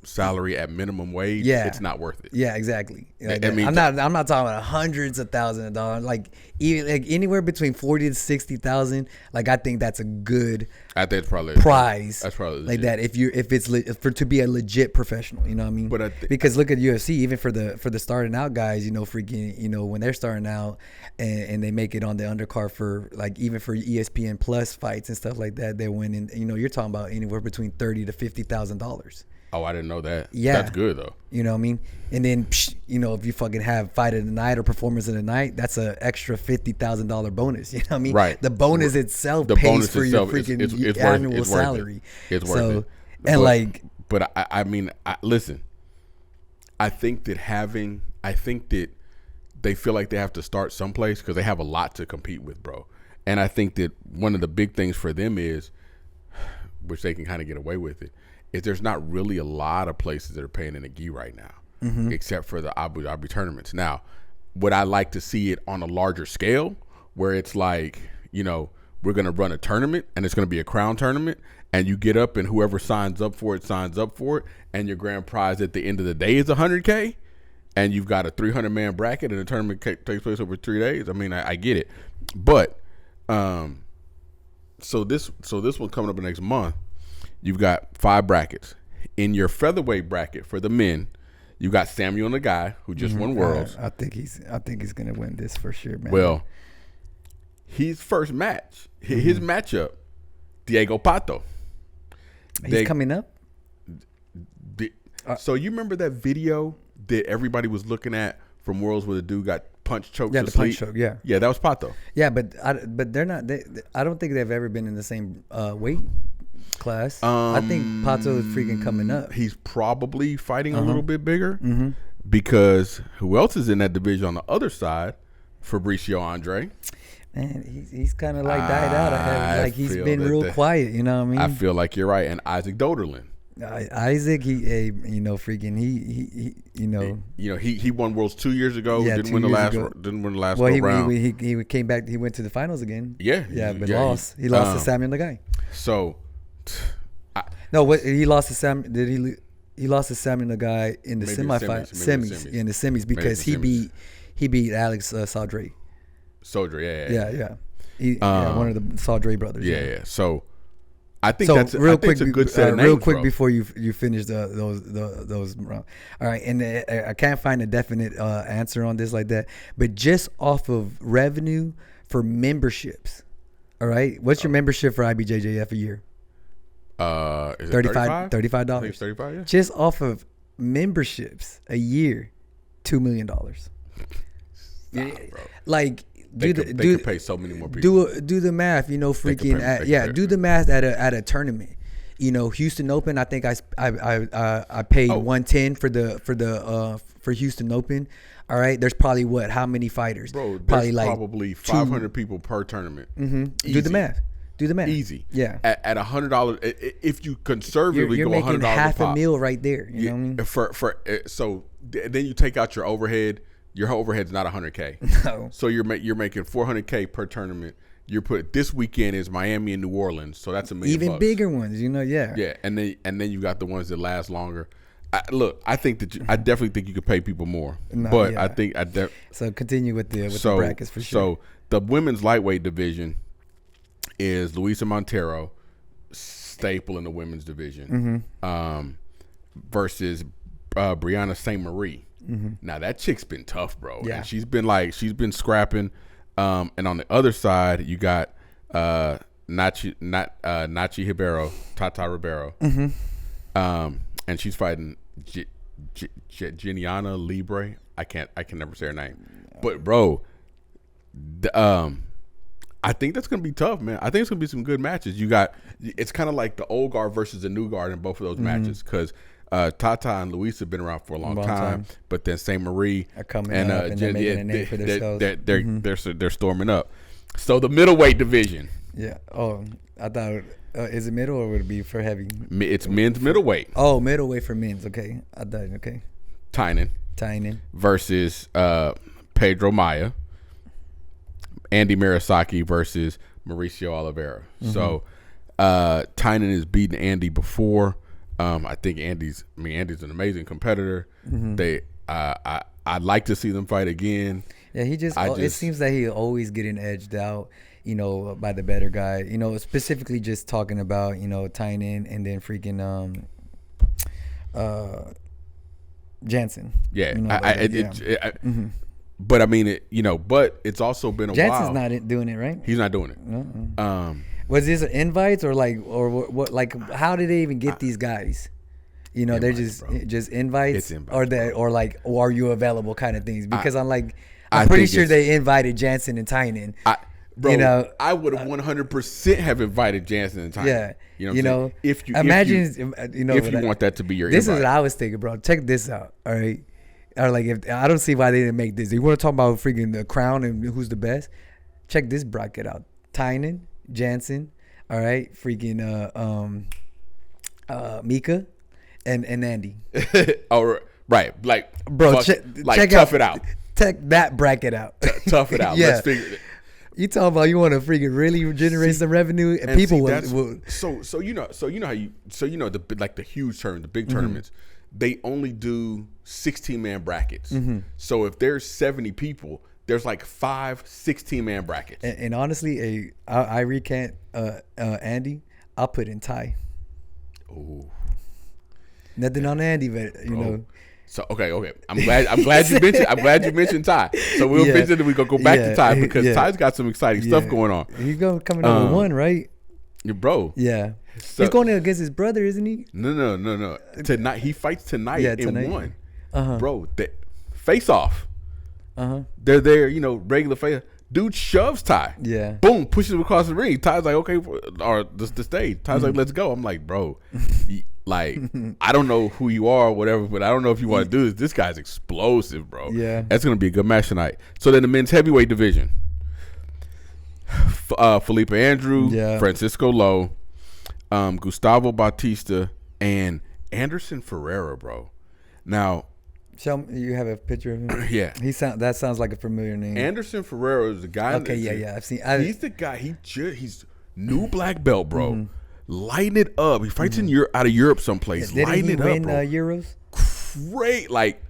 salary at minimum wage, it's not worth it. Yeah, exactly. I mean, I'm not talking about hundreds of thousands of dollars. Like even anywhere between 40 to 60,000. Like I think that's a good. I think it's probably prize. That's probably legit. Like that if it's to be a legit professional. You know what I mean? But because look at UFC, even for the starting out guys. Freaking when they're starting out and they make it on the undercard for even for ESPN Plus fights and stuff like that, they're winning. You're talking about anywhere between $30,000 to $50,000. Oh, I didn't know that. Yeah. That's good, though. You know what I mean? And then, if you fucking have fight of the night or performance of the night, that's an extra $50,000 bonus. You know what I mean? Right. The bonus itself pays for your freaking annual salary. It's worth it. And but I mean, listen, I think that they feel like they have to start someplace because they have a lot to compete with, bro. And I think that one of the big things for them is, which they can kind of get away with it, is there's not really a lot of places that are paying in a gi right now, except for the Abu Dhabi tournaments. Now, would I like to see it on a larger scale where it's like, we're going to run a tournament and it's going to be a crown tournament and you get up and whoever signs up for it, and your grand prize at the end of the day is $100K and you've got a 300-man bracket and the tournament takes place over 3 days. I mean, I get it. But so this one coming up the next month, you've got 5 brackets. In your featherweight bracket for the men, you got Samuel Ngannou, who just won Worlds. I think he's gonna win this for sure, man. Well, his first match, his matchup, Diego Pato. He's coming up. So you remember that video that everybody was looking at from Worlds where the dude got punch choked to sleep? Punch choke, yeah, that was Pato. Yeah, but they're not. I don't think they've ever been in the same weight class. I think Pato is freaking coming up. He's probably fighting a little bit bigger because who else is in that division on the other side? Fabricio Andre. Man, he's kind of died out. He's been real quiet. You know what I mean? I feel like you're right. And Isaac Doderlin. Isaac, he won Worlds 2 years ago. Didn't win the last round. He came back. He went to the finals again. But lost. He lost to Samuel Ngannou. So, he lost to Sam. Did he? He lost to Samuel Ngannou in the semis. In the semis because he beat Alex Saudre. Yeah. One of the Saudre brothers. Yeah. So, I think that's a good set of names, real quick bro. Before you finish those. All right, and I can't find a definite answer on this like that, but just off of revenue for memberships. All right, what's your membership for IBJJF a year? Is it $35? $35. It's 35, yeah. Just off of memberships a year, $2 million. They could pay so many more people. Do the math, do the math at a tournament. Houston Open, I think I paid $110 for Houston Open. All right, there's probably how many fighters? Bro, probably 500 people per tournament. Do the math. Easy. Yeah. At $100, if you conservatively you're go $100 making half a meal right there. You know what I mean? So then you take out your overhead. Your overhead's not $100K. No. So you're making $400K per tournament. This weekend is Miami and New Orleans, so that's $1 million. Even bigger ones, yeah. Yeah, and then you got the ones that last longer. I definitely think you could pay people more, So continue with the brackets for sure. So the women's lightweight division is Luisa Montero, staple in the women's division, versus Brianna St. Marie. Now that chick's been tough, bro. Yeah. And she's been scrapping. And on the other side, you got Tata Ribeiro. And she's fighting Giniana Libre. I can never say her name. But bro, I think that's gonna be tough, man. I think it's gonna be some good matches. It's kind of like the old guard versus the new guard in both of those matches because Tata and Luis have been around for a long time, but then Saint Marie and Jen, they're storming up. So the middleweight division. Yeah. Oh, I thought is it middle or would it be for heavy? It's men's middleweight. Oh, middleweight for men's. Okay, I thought okay. Tynan versus Pedro Maia. Andy Murasaki versus Mauricio Oliveira. So Tynan has beaten Andy before. I think Andy's an amazing competitor. I'd like to see them fight again. Yeah, it seems that he's always getting edged out, by the better guy. Specifically just talking about, Tynan and then freaking Jansen. Yeah. But I mean, but it's also been a while. Jansen's not doing it, right? He's not doing it. Was this invites or what? Like, how did they even get these guys? Invites, they're just invites, it's invites, or are you available kind of things? Because I'm pretty sure they invited Jansen and Tynan. I would have 100% have invited Jansen and Tynan. Yeah, if you want that to be your this invite. Is what I was thinking, bro. Check this out. All right. Or if I don't see why they didn't make this. You want to talk about freaking the crown and who's the best? Check this bracket out: Tynan, Jansen, all right, freaking Mika, and Andy. Oh, right, like bro, check tough it out. Check that bracket out. Tough it out. Yeah. Let's figure it. You talking about you want to freaking really generate some revenue and people will. So the huge tournament, the big tournaments. They only do 16-man brackets. So if there's 70 people, there's like 5 16-man brackets. And honestly, I recant Andy. I'll put in Ty. Oh, nothing on Andy, but So okay. I'm glad you mentioned Ty. So we'll mention that we gonna go back to Ty because Ty's got some exciting stuff going on. He's coming up with one, right? Your bro. Yeah. So, he's going against his brother, isn't he? No. Tonight he fights tonight in one. Bro, face off. They're there, regular face. Dude shoves Ty. Yeah. Boom, pushes him across the ring. Ty's like, okay, or the stage. Ty's like, let's go. I'm like, bro, I don't know who you are or whatever, but I don't know if you want to do this. This guy's explosive, bro. Yeah. That's going to be a good match tonight. So then the men's heavyweight division. Felipe Andrew, Francisco Lowe, Gustavo Bautista, and Anderson Ferreira, bro. Now, you have a picture of him? Yeah. That sounds like a familiar name. Anderson Ferreira is the guy. Okay, yeah. I've seen. He's the guy. He's new black belt, bro. Lighting it up. He fights in Europe, out of Europe someplace. Lighting it up, bro. Euros? Great, like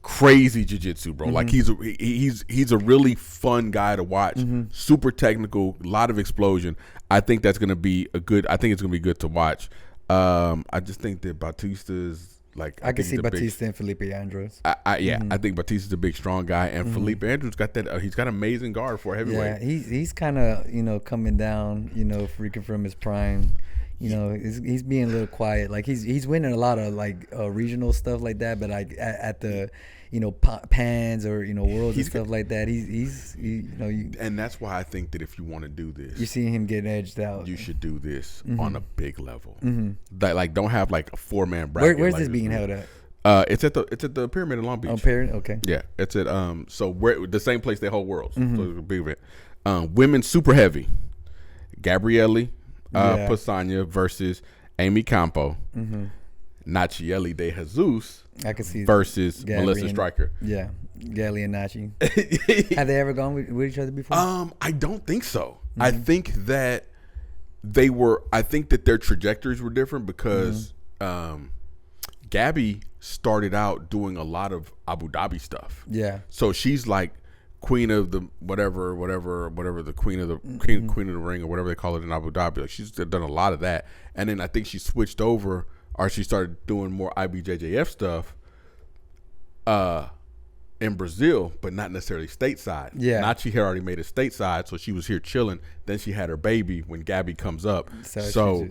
crazy jiu-jitsu, bro. Like he's a really fun guy to watch. Super technical, a lot of explosion. I think that's gonna be it's gonna be good to watch. I just think that Bautista is like I can see Bautista and Felipe Andrews. I think Bautista's a big strong guy, and Felipe Andrews got that. He's got amazing guard for heavyweight. Yeah, he's kind of coming down, freaking from his prime. He's being a little quiet. Like he's winning a lot of like regional stuff like that, but like at the pans or worlds and stuff like that. He's and that's why I think that if you want to do this, you see him getting edged out. You should do this on a big level. Like don't have like a 4-man bracket. Where's this being held at? It's at the Pyramid in Long Beach. Oh, Pyramid, okay. Yeah, it's at so we're the same place they hold Worlds. So it's a big event. Women's super heavy, Gabrielle Pisagna versus Amy Campo. Nachieli De Jesus I can see versus Melissa Stryker. Yeah, Galli and Nachi. Have they ever gone with each other before? I don't think so. I think that I think that their trajectories were different because Gabby started out doing a lot of Abu Dhabi stuff. Yeah. So she's like queen of the whatever the queen of the queen of the ring or whatever they call it in Abu Dhabi. Like she's done a lot of that, and then I think she switched over or she started doing more IBJJF stuff in Brazil, but not necessarily stateside. Yeah. Nachi had already made it stateside, so she was here chilling. Then she had her baby when Gabby comes up. So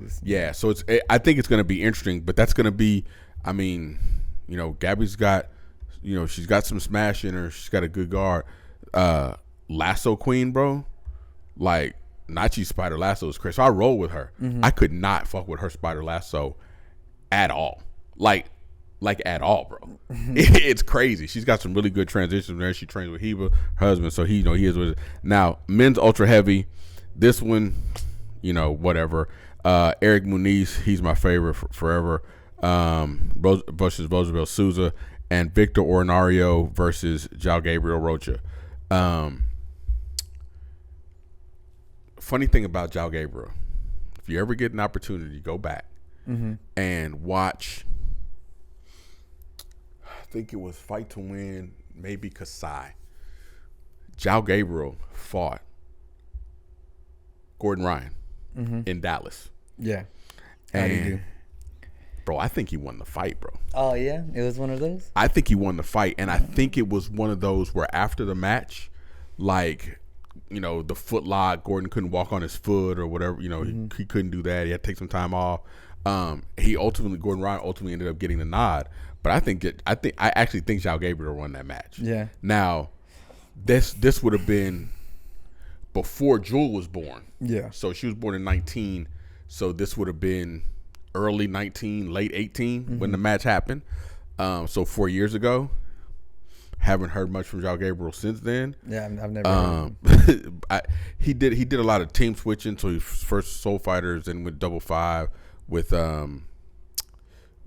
I think it's going to be interesting, but that's going to be, Gabby's got, You know, she's got some smash in her. She's got a good guard. Lasso Queen, bro. Like, Nachi's Spider Lasso is crazy. So I roll with her. I could not fuck with her Spider Lasso at all. Like at all, bro. It's crazy. She's got some really good transitions there. She trains with Heba, her husband, so he is with it. Now, men's ultra heavy. This one, you know, whatever. Eric Muniz, he's my favorite forever. Versus Roosevelt Souza, and Victor Ornario versus João Gabriel Rocha. Funny thing about João Gabriel, if you ever get an opportunity, go back and watch. I think it was Fight to Win, maybe Kasai. João Gabriel fought Gordon Ryan in Dallas. Yeah. How'd he do? Bro, I think he won the fight, bro. Oh, yeah? It was one of those? I think he won the fight, and I think it was one of those where after the match, like, you know, the foot lock, Gordon couldn't walk on his foot or whatever, you know, he couldn't do that. He had to take some time off. Gordon Ryan ultimately ended up getting the nod, but I actually think João Gabriel won that match. Yeah. Now, this would have been before Jewel was born. Yeah. So she was born in 19, so this would have been early 19, late 18 when the match happened. So 4 years ago. Haven't heard much from João Gabriel since then. Yeah, I've never heard him. He did a lot of team switching. So he first Soul Fighters and with Double Five with oh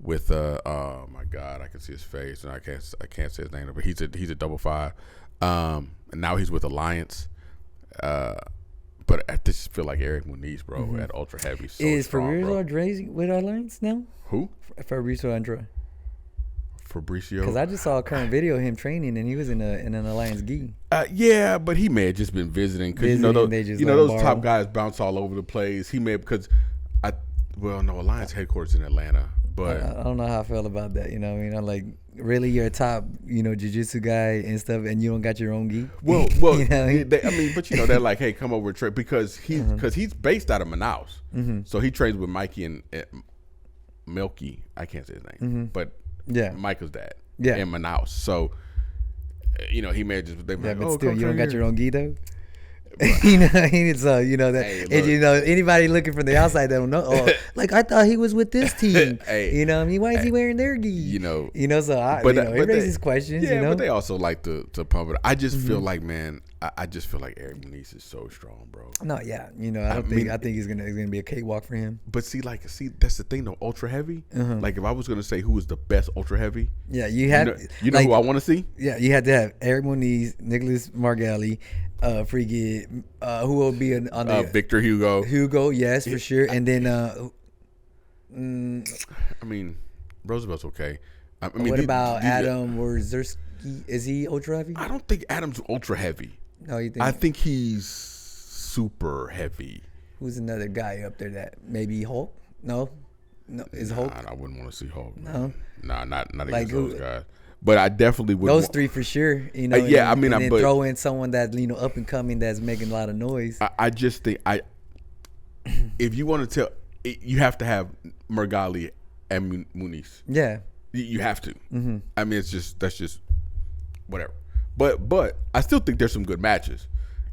my God, I can see his face and I can't say his name, but he's a Double Five. And now he's with Alliance. But I just feel like Eric Muniz, bro, at ultra heavy. So is strong, Fabrizio Andrade with Alliance now? Who? Fabrizio Andrade. Fabricio. Because I just saw a current video of him training, and he was in an Alliance gi. Yeah, but he may have just been visiting because those top guys bounce all over the place. He may Alliance headquarters in Atlanta, but I don't know how I feel about that. You know, what I mean, I'm like, really, you're a top, jiu-jitsu guy and stuff, and you don't got your own gi. Well, they're like, hey, come over and train because he's based out of Manaus, so he trains with Mikey and Milky. I can't say his name, but. Yeah, Michael's dad. Yeah, in Manaus. So, he may have just. But still, you don't got your own gi though. Anybody looking from the outside that don't know. Oh, like I thought he was with this team. Why is he wearing their gi? So it raises questions. Yeah, but they also like to pump it. I just feel like, man, I just feel like Eric Muniz is so strong, bro. No, yeah, I think it's gonna be a cakewalk for him. But see, that's the thing though. Ultra heavy. Like if I was gonna say who is the best ultra heavy, yeah, you have. You know who I want to see? Yeah, you had to have Eric Muniz, Nicholas Margali. Who will be on the Victor Hugo, yes, for sure. And then Roosevelt's okay. What about Adam Wierzewski? Is he ultra heavy? I don't think Adam's ultra heavy. No, you think? I think he's super heavy. Who's another guy up there that maybe Hulk? No, is Hulk? I wouldn't want to see Hulk. No, not against those guys. But I definitely would. Those three for sure. And throw in someone that up and coming that's making a lot of noise. I just think if you want to tell, you have to have Margali and Muniz. Yeah, you have to. I mean, that's just whatever. But I still think there's some good matches,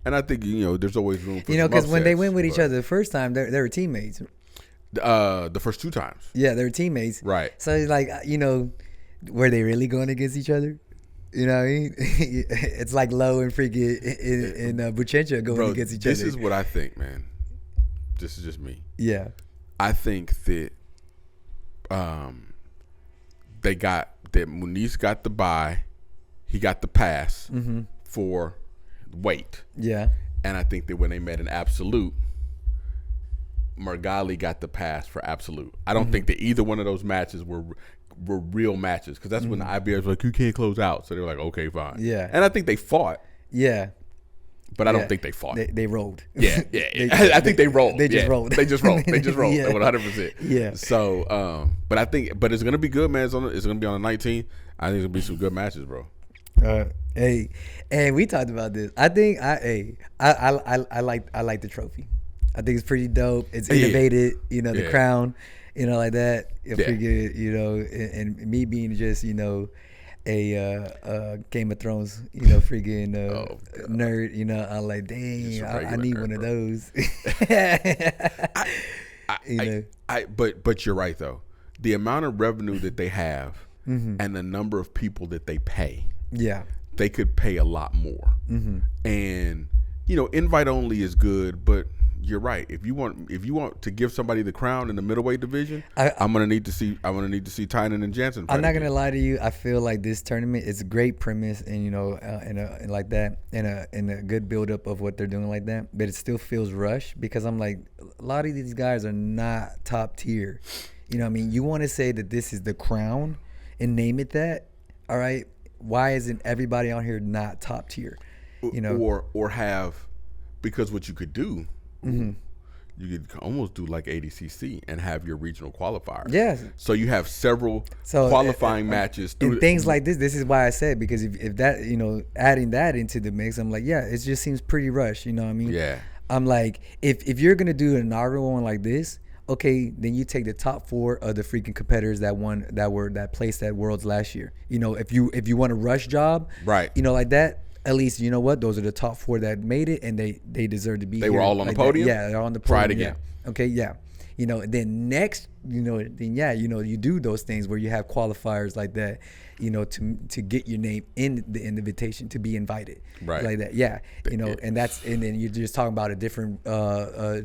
and I think there's always room for because when they went with each other the first time, they were teammates. The first two times. Yeah, they were teammates. Right. So it's like were they really going against each other? You know what I mean? It's like Lowe and freaking and Buchecha going against each other. This is what I think, man. This is just me. Yeah. I think that Muniz got the bye. He got the pass for weight. Yeah. And I think that when they met in Absolute, Margali got the pass for Absolute. I don't think that either one of those matches were real matches because that's when the IBJJF was like, you can't close out. So they were like, okay, fine. Yeah. And I think they fought. Yeah. But I don't think they fought. They rolled. Yeah. I think they rolled. They just rolled. They just rolled. Yeah. 100%. Yeah. So, but it's going to be good, man. It's going to be on the 19th. I think it's going to be some good matches, bro. Hey, and we talked about this. I think I like the trophy. I think it's pretty dope. It's innovated, the crown, like that. Pretty good, and me being just, a Game of Thrones, freaking nerd, I'm like, dang, I need one of those. But you're right though. The amount of revenue that they have and the number of people that they pay, they could pay a lot more. And invite only is good, but you're right. If you want to give somebody the crown in the middleweight division, I'm gonna need to see Tynan and Jansen. I'm not gonna lie to you. I feel like this tournament is a great premise, and and like that, and a good build up of what they're doing like that. But it still feels rushed because I'm like, a lot of these guys are not top tier. You know what I mean? You want to say that this is the crown and name it that? All right. Why isn't everybody on here not top tier? Or have, because what you could do. You could almost do like ADCC and have your regional qualifiers. Yes. So you have several qualifying matches. And things like this. This is why I said, because if that, adding that into the mix, I'm like, yeah, it just seems pretty rushed. You know what I mean? Yeah. I'm like, if you're going to do an inaugural one like this, okay, then you take the top 4 of the freaking competitors that placed at Worlds last year. If you want a rush job, right? Like that. At least, you know what? Those are the top 4 that made it, and they deserve to be here. They were all on the podium? Yeah, they're on the podium. Try it again. Yeah. Okay, yeah. Then next, you do those things where you have qualifiers like that, to get your name in the invitation, to be invited. Right. Like that. Yeah. And then you're just talking about a different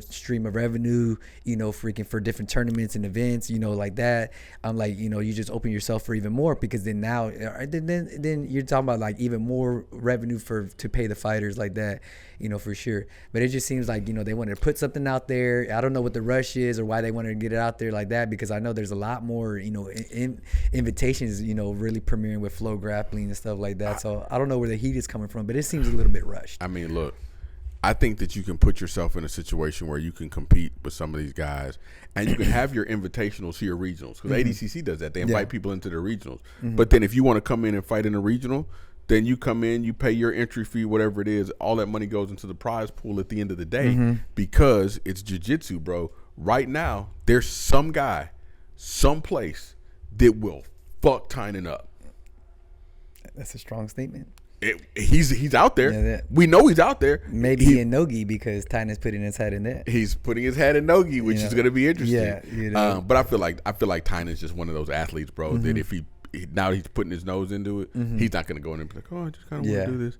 stream of revenue, freaking for different tournaments and events, like that. I'm like, you just open yourself for even more, because then now, then you're talking about like even more revenue to pay the fighters like that, for sure. But it just seems like, they wanted to put something out there. I don't know what the rush is or why they wanted to get it out there like that, because I know there's a lot more, invitations, really premiering with Flow Grappling and stuff like that. So I don't know where the heat is coming from, but it seems a little bit rushed. I mean, look, I think that you can put yourself in a situation where you can compete with some of these guys, and you can have your invitationals here, regionals, because ADCC does that. They invite people into the regionals. But then if you want to come in and fight in a regional, then you come in, you pay your entry fee, whatever it is. All that money goes into the prize pool at the end of the day, because it's jiu-jitsu, bro. Right now, there's some guy, someplace that will fuck Tynan up. That's a strong statement. He's out there. We know he's out there. Maybe in Nogi, because Tynan's putting his hat in that. He's putting his hat in Nogi, which is going to be interesting. Yeah, but I feel like Tynan's just one of those athletes, bro. That if now he's putting his nose into it, he's not going to go in and be like, oh, I just kind of want to do this.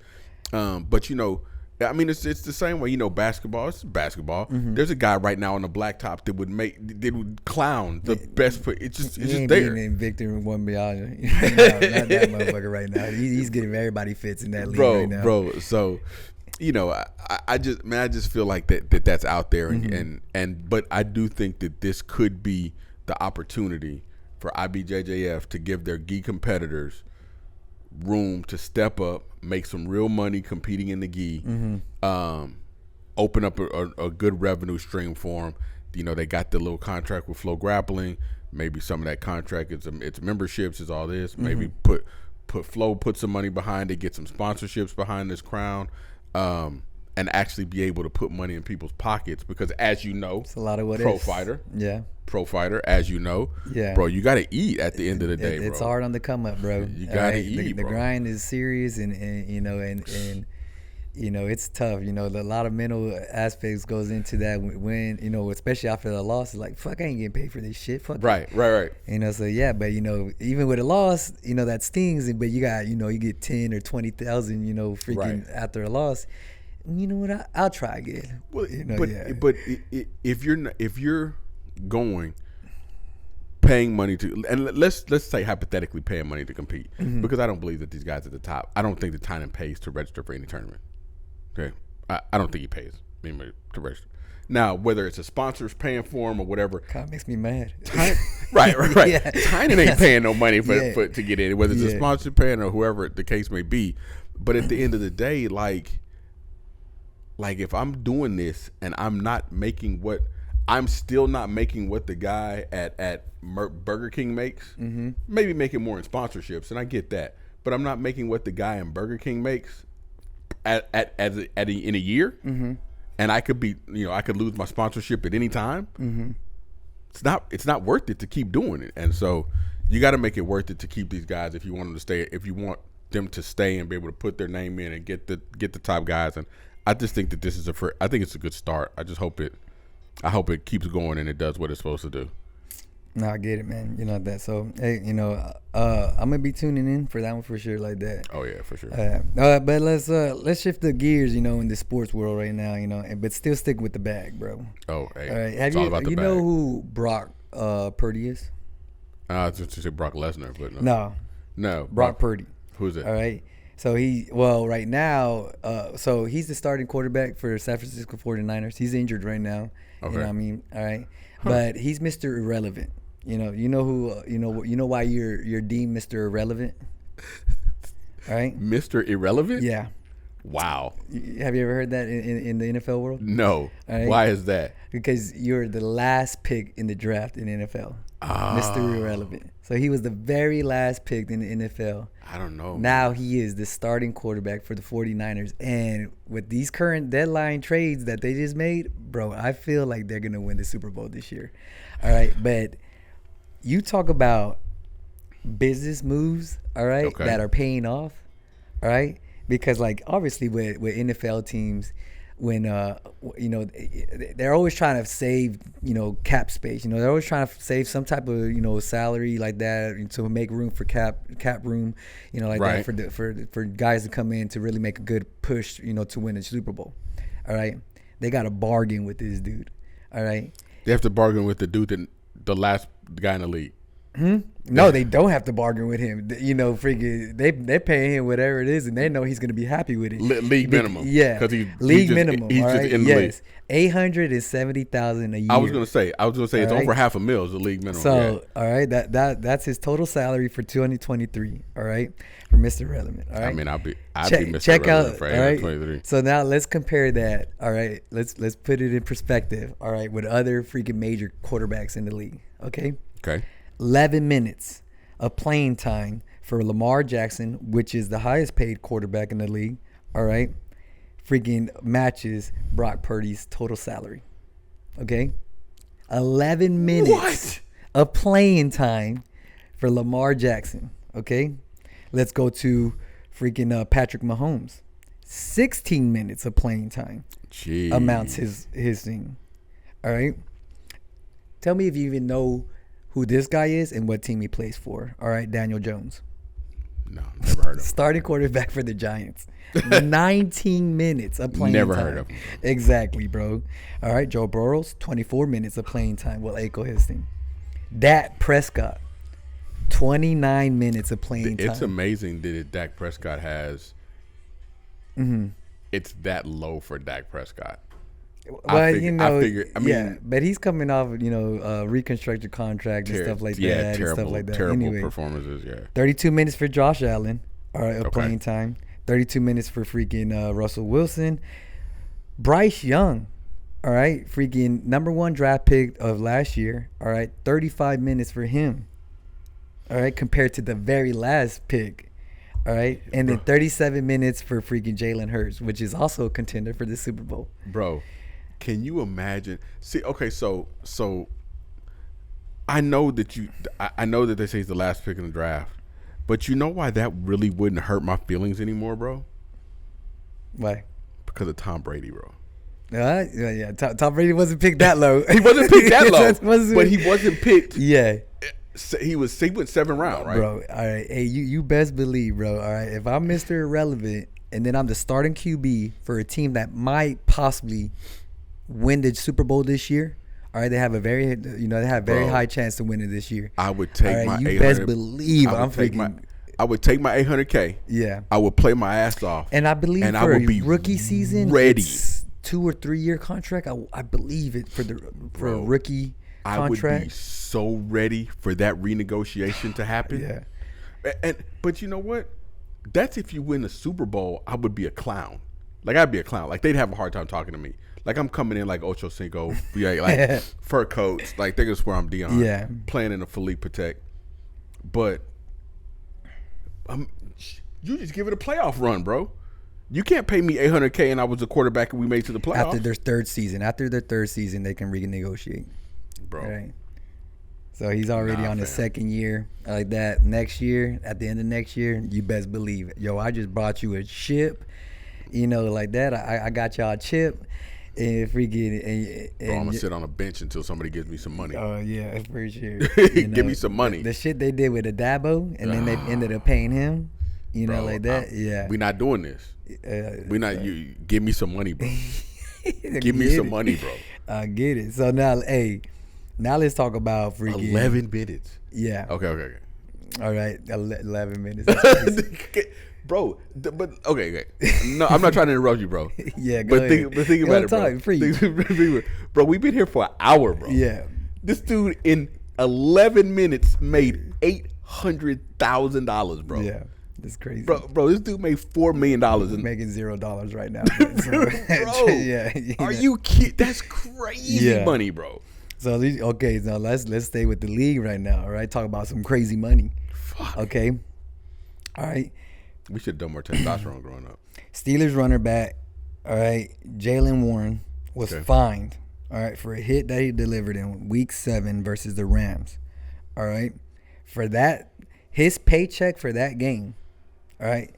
But I mean, it's the same way. Basketball. It's basketball. There's a guy right now on the blacktop that would clown the best. It's just there. Ain't Victor Wembanyama. Not that motherfucker right now. He's getting everybody fits in that league right now, bro. So, I just feel like that's out there, but I do think that this could be the opportunity for IBJJF to give their gi competitors room to step up, make some real money competing in the gi, open up a good revenue stream for them. They got the little contract with Flow Grappling. Maybe some of that contract it's memberships, is all this. Maybe put some money behind it, get some sponsorships behind this crown, and actually be able to put money in people's pockets, because as you know, it's a lot of what pro ifs. fighter, as you know, bro, you got to eat at the end of the day, bro. It's hard on the come up, bro. You got to eat, the bro. grind is serious, and it's tough. A lot of mental aspects goes into that when especially after the loss. It's like, fuck, I ain't getting paid for this shit. Fuck. Right. So yeah, but even with a loss, that stings. But you got, you get 10 or 20,000, freaking after a loss. You know what? I'll try again. Well, but if you're going paying money to, and let's say hypothetically paying money to compete, because I don't believe that these guys at the top, I don't think that Tynan pays to register for any tournament. Okay, I don't think he pays to register. Now, whether it's a sponsor's paying for him or whatever, kind of makes me mad. Right. Yeah. Tynan ain't paying no money for to get in, whether it's a sponsor paying or whoever the case may be. But at the end of the day, like if I'm doing this and I'm still not making what the guy at Burger King makes, maybe making more in sponsorships, and I get that, but I'm not making what the guy in Burger King makes in a year, and I could be, I could lose my sponsorship at any time. It's not worth it to keep doing it, and so You got to make it worth it to keep these guys if you want them to stay. If you want them to stay and be able to put their name in and get the top guys. And I just think that this is I think it's a good start. I hope it keeps going and it does what it's supposed to do. No, I get it, man. You know that. So, hey, I'm gonna be tuning in for that one for sure, like that. Oh yeah, for sure. But let's shift the gears, in the sports world right now, but still stick with the bag, bro. Oh, hey. All right. Have you know who Brock Purdy is? I was just say Brock Lesnar, but no, Brock Purdy. Who's it? All right. So right now, so he's the starting quarterback for San Francisco 49ers. He's injured right now. Okay. You know what I mean? All right. But he's Mr. Irrelevant. You know why you're deemed Mr. Irrelevant? All right. Mr. Irrelevant? Yeah. Wow. Have you ever heard that in the NFL world? No. Right? Why is that? Because you're the last pick in the draft in the NFL. Mr. Irrelevant. So he was the very last pick in the NFL. I don't know. Now he is the starting quarterback for the 49ers. And with these current deadline trades that they just made, bro, I feel like they're going to win the Super Bowl this year. All right. But you talk about business moves, all right, okay, that are paying off, all right? Because, like, obviously with NFL teams, when, they're always trying to save, cap space. They're always trying to save some type of, salary like that to make room for cap room, right, that for guys to come in to really make a good push, to win the Super Bowl. All right. They got to bargain with this dude. All right. They have to bargain with the dude that the last guy in the league. No, they don't have to bargain with him. Freaking, they're paying him whatever it is, and they know he's going to be happy with it. League minimum. Yeah, because league minimum. He's all just right? in the league. $870,000 a year. I was going to say it's over $500,000 is the league minimum. So, all right, that's his total salary for 2023. All right, for Mr. Relevant. All right. I mean, I'd be Mr. Relevant for 2023. So now let's compare that. All right, let's put it in perspective. All right, with other freaking major quarterbacks in the league. Okay. 11 minutes of playing time for Lamar Jackson, which is the highest paid quarterback in the league, all right, freaking matches Brock Purdy's total salary. Okay? 11 minutes of playing time for Lamar Jackson. Okay? Let's go to freaking Patrick Mahomes. 16 minutes of playing time amounts his thing. All right? Tell me if you even know who this guy is and what team he plays for. All right, Daniel Jones. No, never heard of him. Starting quarterback for the Giants. 19 minutes of playing time. Never heard of him. Exactly, bro. All right, Joe Burrows, 24 minutes of playing time. Well, Aiko his team. Dak Prescott, 29 minutes of playing time. It's amazing that Dak Prescott has. Mm-hmm. It's that low for Dak Prescott. Well, I mean, but he's coming off, reconstructed contract and stuff like that. Yeah, terrible Anyway, performances. Yeah, 32 minutes for Josh Allen, all right, of playing time. 32 minutes for freaking Russell Wilson, Bryce Young, all right, freaking number 1 draft pick of last year, all right, 35 minutes for him, all right, compared to the very last pick. All right, and then 37 minutes for freaking Jalen Hurts, which is also a contender for the Super Bowl. Bro, can you imagine? See, okay, so I know that they say he's the last pick in the draft, but you know why that really wouldn't hurt my feelings anymore, bro? Why? Because of Tom Brady, bro. Yeah. Tom Brady wasn't picked that low. He wasn't picked that low, but he wasn't picked. Yeah. He went 7th round, right? Bro, all right. Hey, you best believe, bro. All right. If I'm Mr. Irrelevant and then I'm the starting QB for a team that might possibly win the Super Bowl this year, all right, they have a very high chance to win it this year. I would take my 800. You best believe I would take my $800K. Yeah. I would play my ass off. And I believe for I would be rookie season, ready. It's 2 or 3 year contract. I believe it for a rookie contract. I would be so ready for that renegotiation to happen. Yeah. But you know what? That's if you win the Super Bowl, I would be a clown. Like, I'd be a clown. Like, they'd have a hard time talking to me. Like, I'm coming in like Ocho Cinco, like fur coats. Like, they're going to swear I'm Deion. Yeah. Playing in a Philippe Patek. But you just give it a playoff run, bro. You can't pay me $800K and I was a quarterback and we made it to the playoffs. After their third season, they can renegotiate. Bro. Right. So he's already on his second year like that. Next year, at the end of next year, you best believe it. Yo, I just brought you a chip, like that. I got y'all a chip. And freaking, bro, I'm gonna sit on a bench until somebody gives me some money. Oh yeah, for sure. Give me some money. The shit they did with the Dabo, and then they ended up paying him. Bro, like that. Yeah, we not doing this. We not. You give me some money, bro. Give me some money, bro. I get it. So now, now let's talk about freaking 11 minutes. Yeah. Okay. All right, 11 minutes. Bro, but okay. No, I'm not trying to interrupt you, bro. Yeah, go ahead. But think about it, bro. Bro, we've been here for an hour, bro. Yeah. This dude in 11 minutes made $800,000, bro. Yeah, that's crazy. Bro, this dude made $4 million. Making $0 right now. Bro, yeah. Are you kidding? That's crazy money, bro. So now let's stay with the league right now. All right, talk about some crazy money. Fuck. Okay. All right. We should have done more testosterone growing up. Steelers runner back, all right, Jaylen Warren was fined, all right, for a hit that he delivered in Week 7 versus the Rams, all right. For that, his paycheck for that game, all right,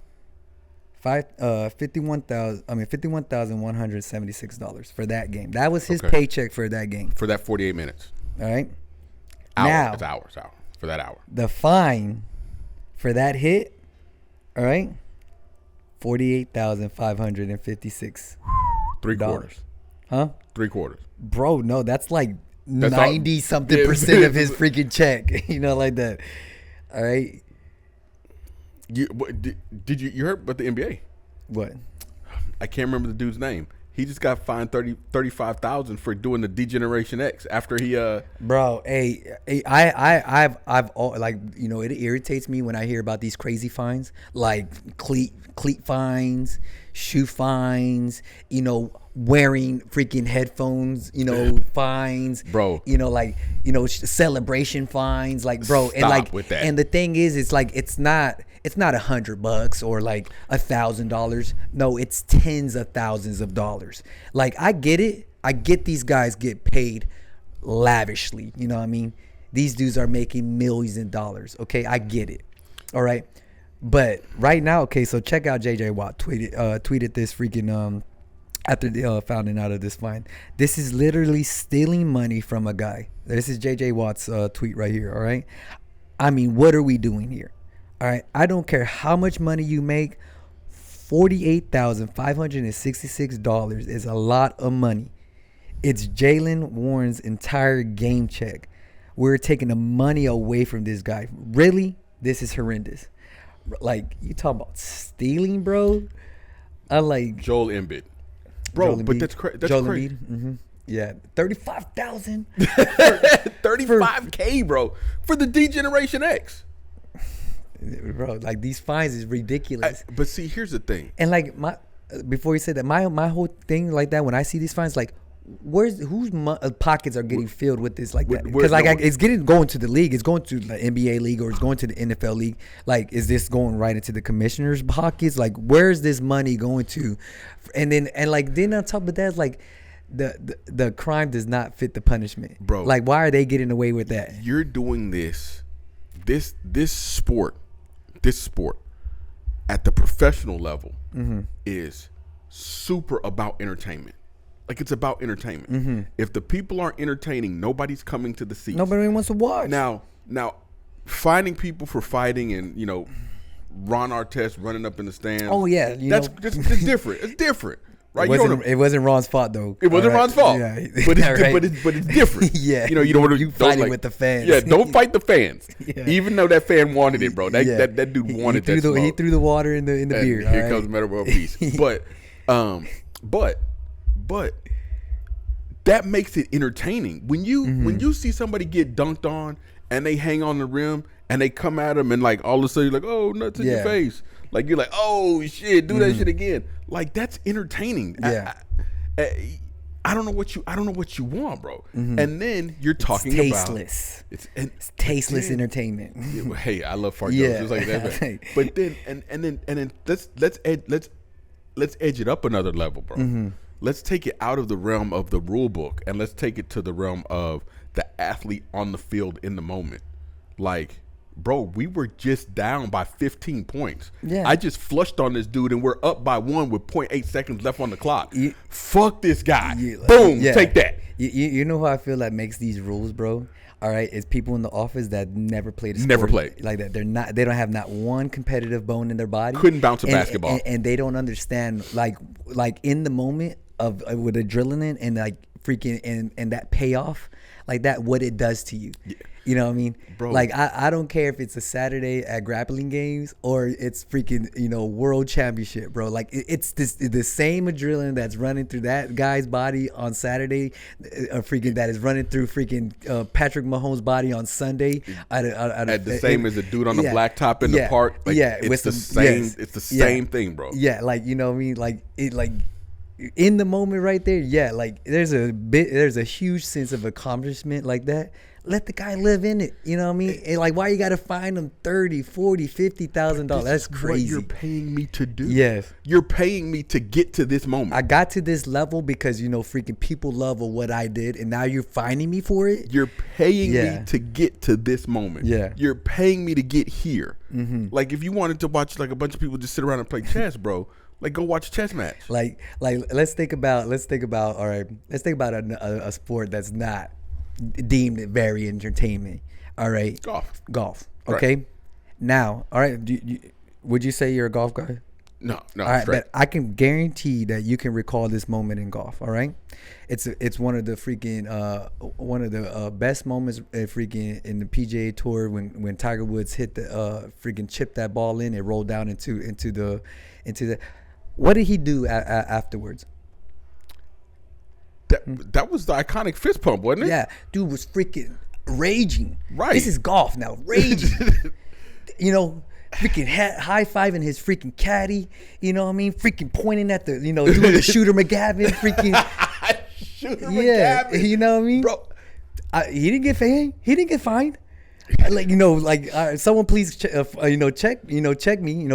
$51,176 for that game. That was his paycheck for that game. For that 48 minutes. All right. It's hour for that hour. The fine for that hit. All right, $48,556. $3/4. Huh? $3/4. Bro, no, that's like 90-something% of his freaking check. Like that. All right. You heard about the NBA? What? I can't remember the dude's name. He just got fined $35,000 for doing the Degeneration X after he Bro, I've it irritates me when I hear about these crazy fines, like cleat fines, shoe fines, wearing freaking headphones, fines, bro, celebration fines, like, bro. Stop with that. And the thing is, it's like it's not $100 or like $1,000. No, it's tens of thousands of dollars. Like, I get it. I get these guys get paid lavishly. You know what I mean? These dudes are making millions of dollars. Okay, I get it. All right, but right now, okay, so check out JJ Watt tweeted this freaking after the finding out of this fine. This is literally stealing money from a guy. This is JJ Watt's tweet right here. All right, I mean, what are we doing here? All right, I don't care how much money you make. $48,566 is a lot of money. It's Jaylen Warren's entire game check. We're taking the money away from this guy. Really? This is horrendous. Like, you talking about stealing, bro? I like Joel Embiid, bro. But that's crazy. Joel Embiid. Mm-hmm. Yeah, 35,000. 35K, bro, for the Degeneration X. Bro, like, these fines is ridiculous. But see, here's the thing. And like, before you said that, my whole thing like that, when I see these fines, like, whose pockets are getting filled with this like that? Because it's going to the league, it's going to the NBA league, or it's going to the NFL league. Like, is this going right into the commissioner's pockets? Like, where's this money going to? And then on top of that, like, the crime does not fit the punishment, bro. Like, why are they getting away with that? You're doing this sport at the professional level is super about entertainment. Like, it's about entertainment. Mm-hmm. If the people aren't entertaining, nobody's coming to the seats. Nobody wants to watch. Now, finding people for fighting and, Ron Artest running up in the stands. Oh yeah, that's different. It's different, right? It wasn't Ron's fault though. It wasn't Ron's fault. Yeah. But it's different. Yeah. You don't want to fighting with the fans. Yeah, don't fight the fans. Yeah. Even though that fan wanted it, bro. That dude wanted that smoke. He threw the water in the beer. Here comes Metal World Peace. But that makes it entertaining. When you see somebody get dunked on and they hang on the rim and they come at him and, like, all of a sudden you're like, oh, nuts in your face. Like, you're like, oh shit, do that shit again. Like, that's entertaining. Yeah. I don't know what you want, bro. Mm-hmm. And then you're talking tasteless. It's tasteless entertainment. Hey, I love fart jokes just like that. But then and then let's edge it up another level, bro. Mm-hmm. Let's take it out of the realm of the rule book and let's take it to the realm of the athlete on the field in the moment. Like, bro, we were just down by 15 points. Yeah. I just flushed on this dude, and we're up by 1 with 0.8 seconds left on the clock. Fuck this guy. Boom, take that. You know who I feel like makes these rules, bro? All right, it's people in the office that never played a sport. Never played. Like that. They don't have not one competitive bone in their body. Couldn't bounce a basketball. And they don't understand, like in the moment of with adrenaline and like freaking and that payoff, like that, what it does to you. Yeah. You know what I mean? Bro. Like, I don't care if it's a Saturday at grappling games or it's freaking, world championship, bro. Like, it's the same adrenaline that's running through that guy's body on Saturday, that is running through freaking Patrick Mahomes' body on Sunday. As the dude on the blacktop in the park. Like, it's the same. It's the same thing, bro. Yeah, like, you know what I mean? Like, in the moment right there, like, there's a huge sense of accomplishment like that. Let the guy live in it. You know what I mean? And like, why you got to fine him $30,000, $40,000, $50,000? That's crazy. What you're paying me to do. Yes. You're paying me to get to this moment. I got to this level because, freaking people love what I did. And now you're fining me for it. You're paying me to get to this moment. Yeah. You're paying me to get here. Mm-hmm. Like, if you wanted to watch like a bunch of people just sit around and play chess, bro, like, go watch a chess match. Like let's think about all right. Let's think about a sport that's not deemed very entertainment. All right. Golf. Okay. Right. Now, all right. Would you say you're a golf guy? No. All right, but I can guarantee that you can recall this moment in golf. All right. It's one of the freaking best moments freaking in the PGA Tour when Tiger Woods hit the freaking chipped that ball in. It rolled down into the. What did he do afterwards? That was the iconic fist pump, wasn't it? Yeah, dude was freaking raging. Right. This is golf now, raging. Freaking high-fiving his freaking caddy. You know what I mean? Freaking pointing at the, doing the Shooter McGavin freaking. Shooter McGavin. You know what I mean? Bro. He didn't get fined. He didn't get fined. Someone please check me,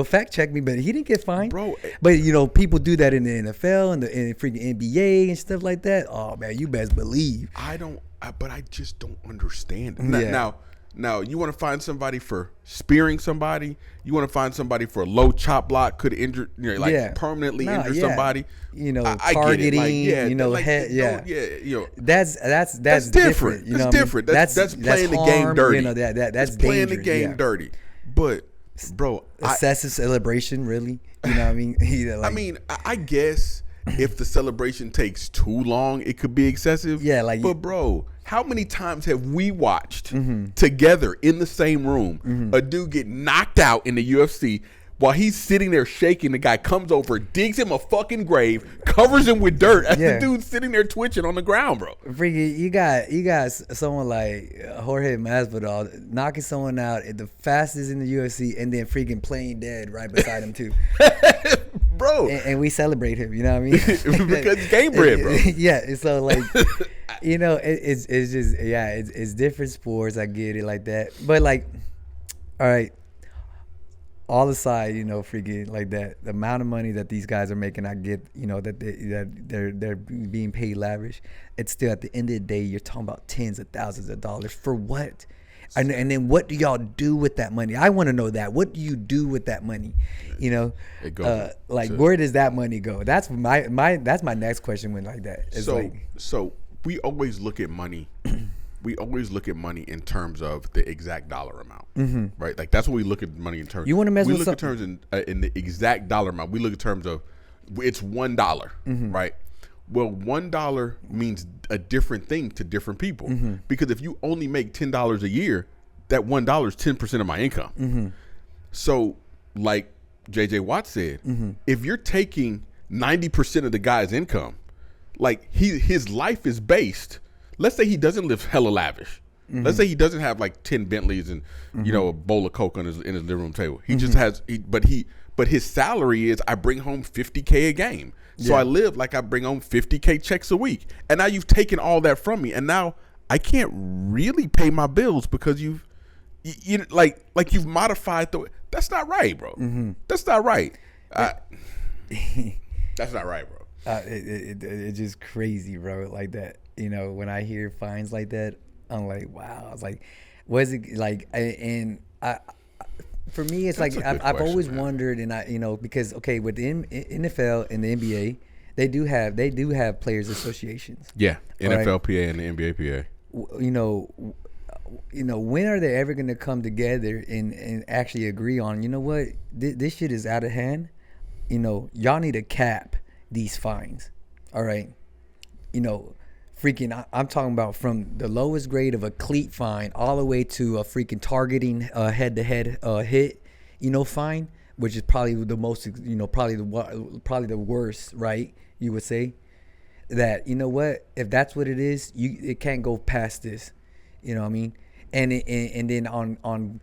fact check me, but he didn't get fined, bro. But people do that in the NFL and the freaking NBA and stuff like that. Oh man, you best believe. But I just don't understand it. Yeah. Now you want to find somebody for spearing somebody. You want to find somebody for a low chop block could injure, permanently injure somebody. I targeting. That's different. That's different. That's playing the game dirty. That's playing the game dirty. But bro, excessive celebration, really. You know what I mean? I guess if the celebration takes too long, it could be excessive. Yeah, but bro, how many times have we watched together in the same room a dude get knocked out in the UFC while he's sitting there shaking? The guy comes over, digs him a fucking grave, covers him with dirt as the dude's sitting there twitching on the ground, bro. Freaking, you got someone like Jorge Masvidal knocking someone out at the fastest in the UFC and then freaking playing dead right beside him too. Bro. And we celebrate him, you know what I mean? Because it's game bread, bro. Yeah, so like, it's just, it's different sports. I get it like that. But like, all right, all aside, freaking like that, the amount of money that these guys are making, I get, that they're being paid lavish. It's still, at the end of the day, you're talking about tens of thousands of dollars for what? And then what do y'all do with that money? I want to know that. What do you do with that money? It goes where does that money go? That's my next question when like that. It's so we always look at money. We always look at money in terms of the exact dollar amount, right? Like, that's what we look at money in terms. You want to mess with something? We look at terms in the exact dollar amount. We look at terms of it's $1, right? Well, $1 means a different thing to different people because if you only make $10 a year, that $1 is 10% of my income. So, like JJ Watt said, if you're taking 90% of the guy's income, like his life is based. Let's say he doesn't live hella lavish. Let's say he doesn't have like 10 Bentleys and a bowl of Coke in his living room table. He just has, but his salary is I bring home $50K a game. So I live like I bring home $50K checks a week. And now you've taken all that from me, and now I can't really pay my bills because you've modified the. That's not right, bro. That's not right. That's not right, bro. It's just crazy, bro. Like that. When I hear fines like that, I'm like, wow. I was like, was it like? And for me, it's like I've always wondered, and because with the NFL and the NBA, they do have players associations. Yeah, NFLPA and the NBAPA. When are they ever going to come together and actually agree on, what, this shit is out of hand. Y'all need to cap these fines. All right. I'm talking about from the lowest grade of a cleat fine all the way to a freaking targeting head-to-head hit, fine, which is probably the most, probably the worst, right? You would say that, what, if that's what it is, it can't go past this. You know what I mean? And then on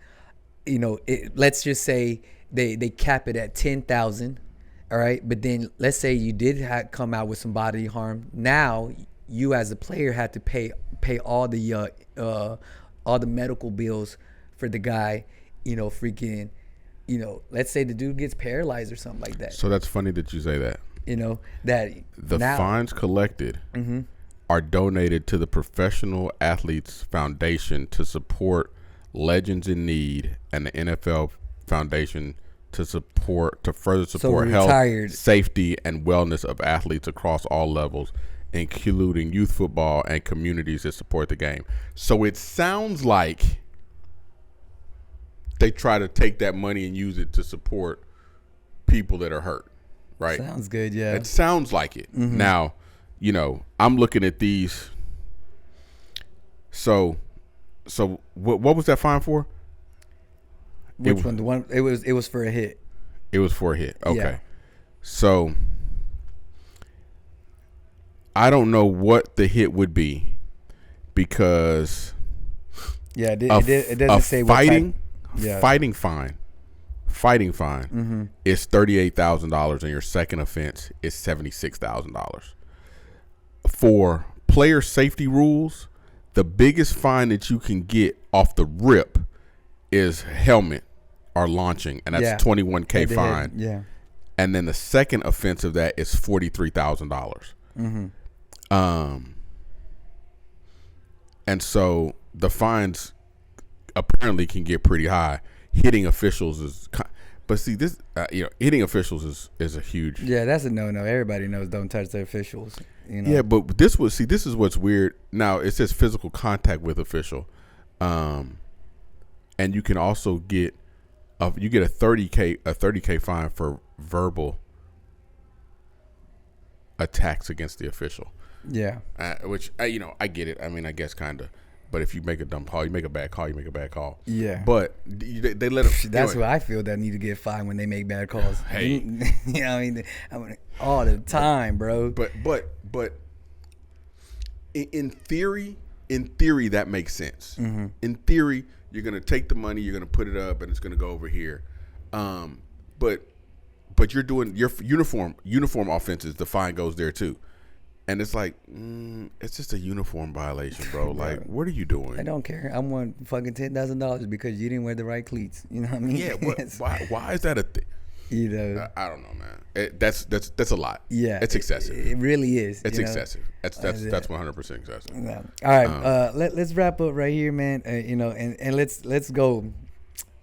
let's just say they cap it at 10,000. All right. But then let's say you did come out with some bodily harm. Now you as a player had to pay all the medical bills for the guy, let's say the dude gets paralyzed or something like that. So that's funny that you say that. That the fines collected are donated to the Professional Athletes Foundation to support Legends in Need and the NFL Foundation to further support health, safety, and wellness of athletes across all levels, including youth football and communities that support the game. So it sounds like they try to take that money and use it to support people that are hurt, right? Sounds good, yeah. It sounds like it. Mm-hmm. Now, I'm looking at these. So what was that fine for? Which one? The one it was for a hit. It was for a hit. Okay. Yeah. So I don't know what the hit would be because it doesn't say fighting what type. Yeah. Fighting fine is $38,000 and your second offense is $76,000. For player safety rules, the biggest fine that you can get off the rip is helmet or launching, and that's $21,000 fine. Yeah. And then the second offense of that is $43,000. And so the fines apparently can get pretty high. Hitting officials is, but see this, hitting officials is a huge. Yeah, that's a no. Everybody knows don't touch the officials. Yeah, but this is what's weird. Now it says physical contact with official, and you can also get a $30,000 fine for verbal attacks against the official. Yeah, which I get it. I mean, I guess kind of. But if you make a dumb call, you make a bad call. Yeah. But they let them. That's what I feel that need to get fined when they make bad calls. Hey. I mean, all the time, bro. But in theory, that makes sense. Mm-hmm. In theory, you're gonna take the money, you're gonna put it up, and it's gonna go over here. But you're doing your uniform offenses. The fine goes there too. And it's like, it's just a uniform violation, bro. Like, what are you doing? I don't care. I want fucking $10,000 because you didn't wear the right cleats. You know what I mean? Yeah. Why is that a thing? I don't know, man. That's a lot. Yeah, it's excessive. It really is. It's excessive. That's 100% excessive. Yeah. All right. Let's wrap up right here, man. And let's go.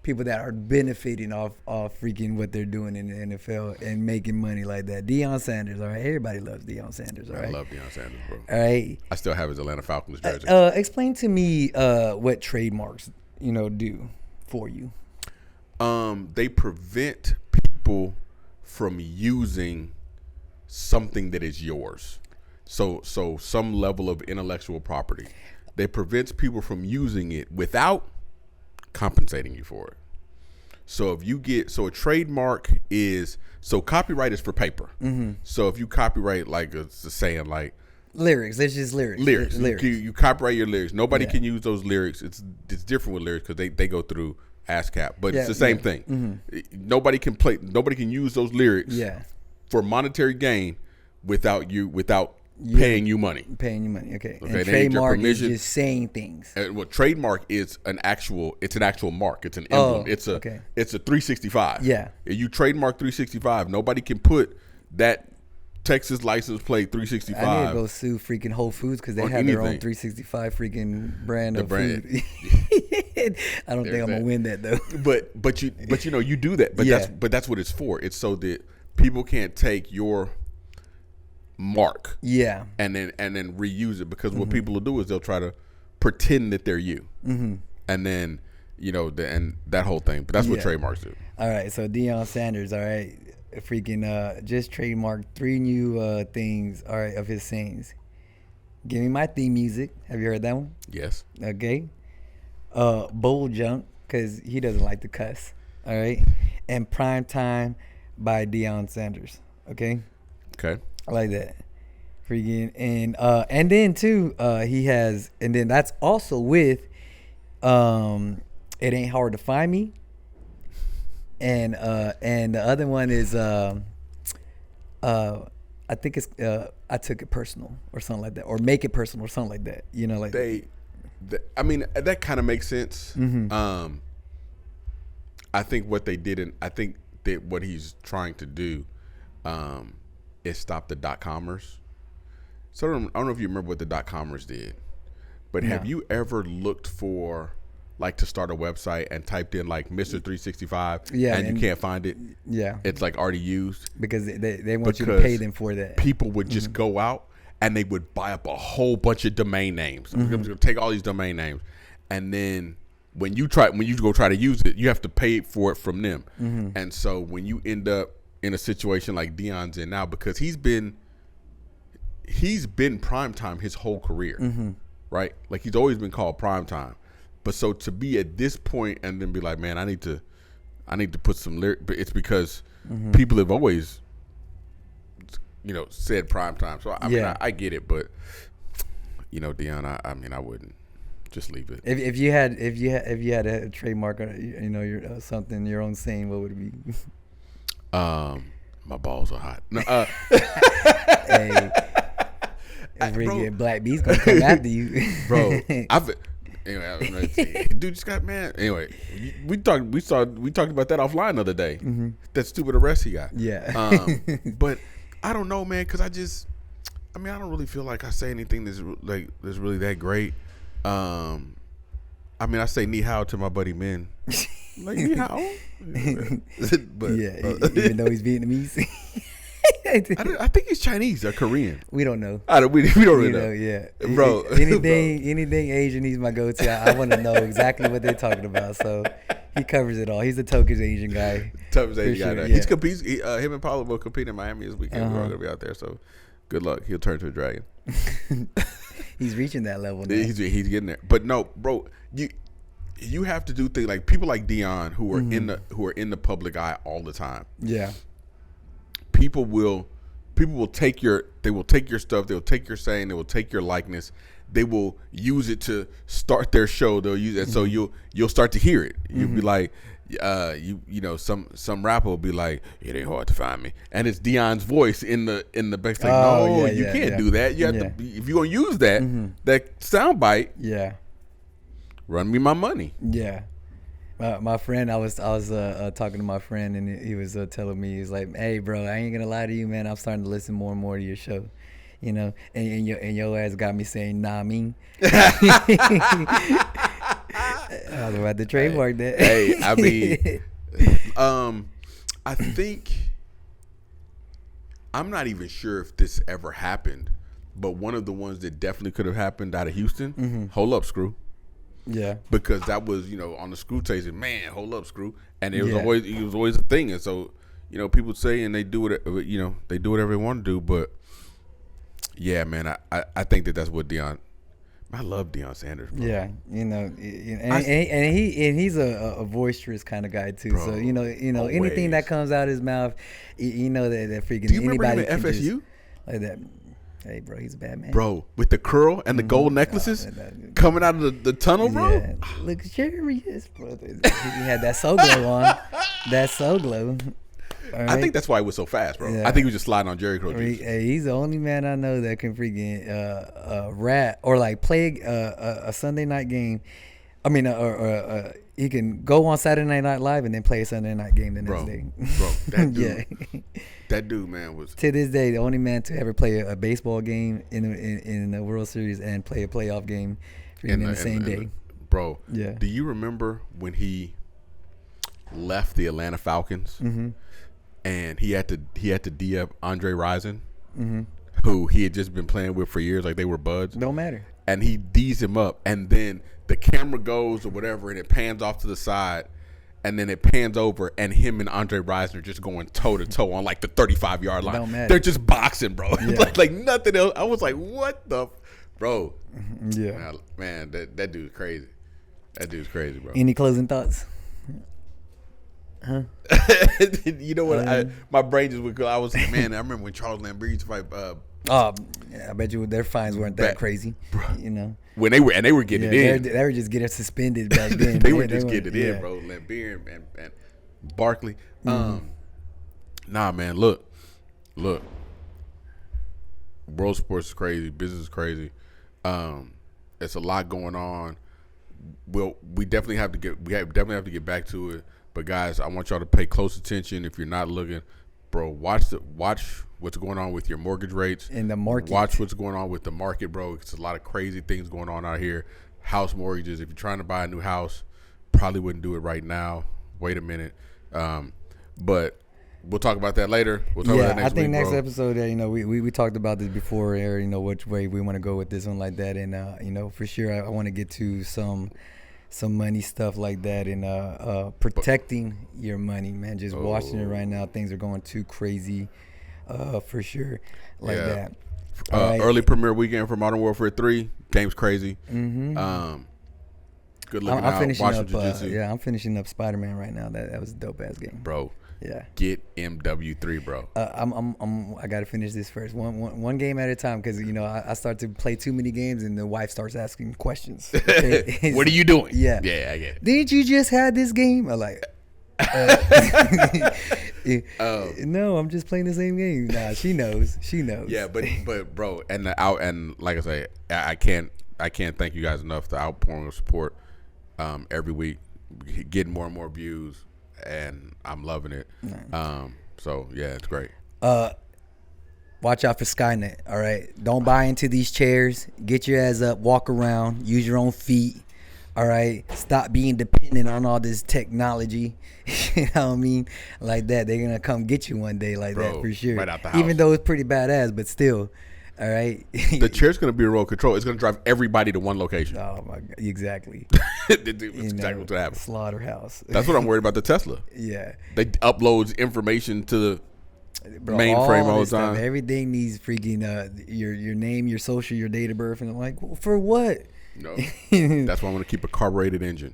People that are benefiting off freaking what they're doing in the NFL and making money like that. Deion Sanders, all right? Everybody loves Deion Sanders, all right? I love Deion Sanders, bro. All right. I still have his Atlanta Falcons jersey. Explain to me what trademarks, do for you. They prevent people from using something that is yours. So some level of intellectual property. They prevents people from using it without compensating you for it. So if you get a trademark is copyright is for paper. Mm-hmm. So if you copyright like it's saying like lyrics, it's just lyrics. You copyright your lyrics. Nobody can use those lyrics. It's different with lyrics because they go through ASCAP, but it's the same thing. Mm-hmm. Nobody can use those lyrics for monetary gain without paying you money. Okay. And trademark is just saying things. Trademark is an actual mark. It's an emblem. It's a 365. Yeah. You trademark 365. Nobody can put that Texas license plate 365. I need to go sue freaking Whole Foods because they have their own 365 freaking brand of food. I don't think I'm gonna win that though. But you know you do that. But that's what it's for. It's so that people can't take your mark. Yeah. And then reuse it, because what people will do is they'll try to pretend that they're you. Mm-hmm. And then and that whole thing. But that's what trademarks do. All right. So Deion Sanders. All right. Freaking just trademarked 3 new things, all right, of his sayings. Give me my theme music. Have you heard that one? Yes. Okay. Bull junk, because he doesn't like to cuss. All right. And Prime Time by Deion Sanders. Okay. Okay. I like that. Freaking and then too, he has, and then that's also with It Ain't Hard to Find Me. And the other one is I think it's I Took It Personal or something like that, or Make It Personal or something like that. I mean that kind of makes sense. Mm-hmm. I think what they did, and I think that what he's trying to do is stop the .commerce. So I don't know if you remember what the .commerce did, but have you ever looked for, like, to start a website and typed in like Mr. 365 and you can't find it? Yeah. It's like already used. Because they want you to pay them for that. People would just go out and they would buy up a whole bunch of domain names. I'm just gonna take all these domain names. And then when you go try to use it, you have to pay for it from them. Mm-hmm. And so when you end up in a situation like Deion's in now, because he's been primetime his whole career. Mm-hmm. Right? Like, he's always been called primetime. But so to be at this point and then be like, man, I need to put some lyric, but it's because people have always, said prime time. So I mean, I get it, but Deion, I mean, I wouldn't. Just leave it. If you had a trademark or your something, your own saying, what would it be? My balls are hot. No, hey, Black Beast gonna come after you, bro. Anyway, dude just got mad. Anyway, we talked about that offline the other day. Mm-hmm. That stupid arrest he got. Yeah. But I don't know, man, because I don't really feel like I say anything that's really that great. I mean, I say ni hao to my buddy Min. Like, ni hao. But even though he's Vietnamese. I think he's Chinese or Korean. We don't know. We don't really know. Yeah, bro. Anything Asian, he's my go-to. I want to know exactly what they're talking about. So he covers it all. He's the Tokish Asian guy. Tokish Asian guy. Yeah. Him and Paulo will compete in Miami this weekend. We're all gonna be out there. So good luck. He'll turn to a dragon. He's reaching that level now. He's getting there. But no, bro, you have to do things like people like Deion who are in the public eye all the time. Yeah. People will take your stuff, they'll take your saying, they will take your likeness, they will use it to start their show. They'll use it, so you'll start to hear it. You'll be like, some rapper will be like, "It ain't hard to find me," and it's Deion's voice in the back. Like, you can't do that. You have to, if you're gonna use that soundbite. Yeah. Run me my money. Yeah. My friend, I was talking to my friend, and he was telling me, he's like, "Hey, bro, I ain't gonna lie to you, man. I'm starting to listen more and more to your show, and your ass got me saying nah mean." I was about to trademark that. Hey, I mean, I think, I'm not even sure if this ever happened, but one of the ones that definitely could have happened out of Houston. Hold up, Screw. Yeah, because that was on the Screw tape. Man, hold up, Screw, and it was always a thing. And so people say, and they do it. They do whatever they want to do. But yeah, man, I think that's what Deion. I love Deion Sanders, bro. Yeah, and he's a boisterous kind of guy too. Bro, so anything that comes out of his mouth, that freaking. Do you remember him at FSU? Like that. Hey, bro, he's a bad man. Bro, with the curl and the gold necklaces coming out of the tunnel, bro. Yeah. Look, curious, bro. He had that Soul Glow on. That Soul Glow. Right. I think that's why he was so fast, bro. Yeah. I think he was just sliding on Jerry Curl. He's the only man I know that can freaking rap or like play a Sunday night game. I mean, he can go on Saturday Night Live and then play a Sunday night game the next day. Bro, that dude. Yeah. That dude, man, was to this day the only man to ever play a baseball game in the World Series and play a playoff game in the same day. Bro, yeah. Do you remember when he left the Atlanta Falcons and he had to D-up Andre Rison, who he had just been playing with for years, like they were buds. Don't matter. And he D's him up, and then the camera goes or whatever, and it pans off to the side. And then it pans over, and him and Andre Rison are just going toe-to-toe on, like, the 35-yard line. They're just boxing, bro. Yeah. like nothing else. I was like, what the – bro. Yeah. Man, that dude's crazy. That dude's crazy, bro. Any closing thoughts? Huh? You know what? My brain just would go – I was like, man, I remember when Charles Lambert used to fight I bet you their fines weren't that crazy, bro. You know. When they were getting it in. They were just getting suspended back then. They were just getting it in, bro. Lambert and Barkley. Nah, man, look. World sports is crazy. Business is crazy. It's a lot going on. We definitely have to get back to it. But guys, I want y'all to pay close attention. If you're not looking, bro, watch what's going on with your mortgage rates in the market. Watch what's going on with the market, bro. It's a lot of crazy things going on out here. House mortgages. If you're trying to buy a new house, probably wouldn't do it right now. Wait a minute. But we'll talk about that later. We'll talk about that next week, next episode, we talked about this before, which way we want to go with this one like that. And, for sure, I want to get to some money stuff like that and protecting your money, man. Just watching it right now. Things are going too crazy. For sure, like that. Right. Early premiere weekend for Modern Warfare 3. Game's crazy. Good looking out. Watching Jiu-Jitsu. I'm finishing up Spider-Man right now. That was a dope ass game, bro. Yeah, get MW3, bro. I gotta finish this first, one game at a time, because I start to play too many games and the wife starts asking questions. What are you doing? Yeah, I get it. Didn't you just have this game? I'm like. No, I'm just playing the same game. Nah, she knows. Yeah, but bro, and like I say, I can't thank you guys enough. The outpouring of support every week, getting more and more views, and I'm loving it. So yeah, it's great. Watch out for Skynet. All right, don't buy into these chairs. Get your ass up, walk around, use your own feet. All right, stop being dependent on all this technology. You know what I mean? Like that, they're gonna come get you one day, like that, for sure. Right out the house. Even though it's pretty badass, but still. All right. The chair's gonna be remote control. It's gonna drive everybody to one location. Oh my God! Exactly. That's exactly what's happening. Slaughterhouse. That's what I'm worried about the Tesla. Yeah. They uploads information to the mainframe all the time. Stuff, everything needs freaking your name, your social, your date of birth, and I'm like, well, for what? No, that's why I want to keep a carbureted engine.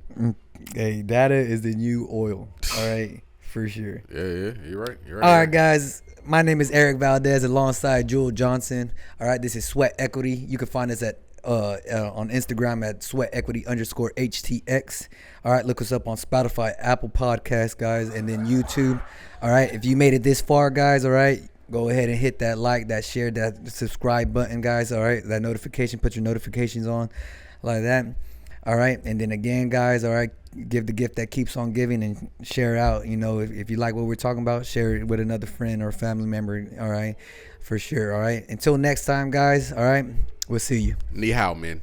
Hey, data is the new oil. All right, for sure. Yeah, you're right. All right, guys. My name is Eric Valdez alongside Jules Johnson. All right, this is Sweat Equity. You can find us at on Instagram at SweatEquityHTX. All right, look us up on Spotify, Apple Podcasts, guys, and then YouTube. All right, if you made it this far, guys, all right, go ahead and hit that like, that share, that subscribe button, guys. All right, that notification, put your notifications on like that. All right, and then again, guys, all right, give the gift that keeps on giving and share out. If you like what we're talking about, share it with another friend or family member. All right, for sure. All right, until next time, guys. All right, we'll see you. Ni hao, man.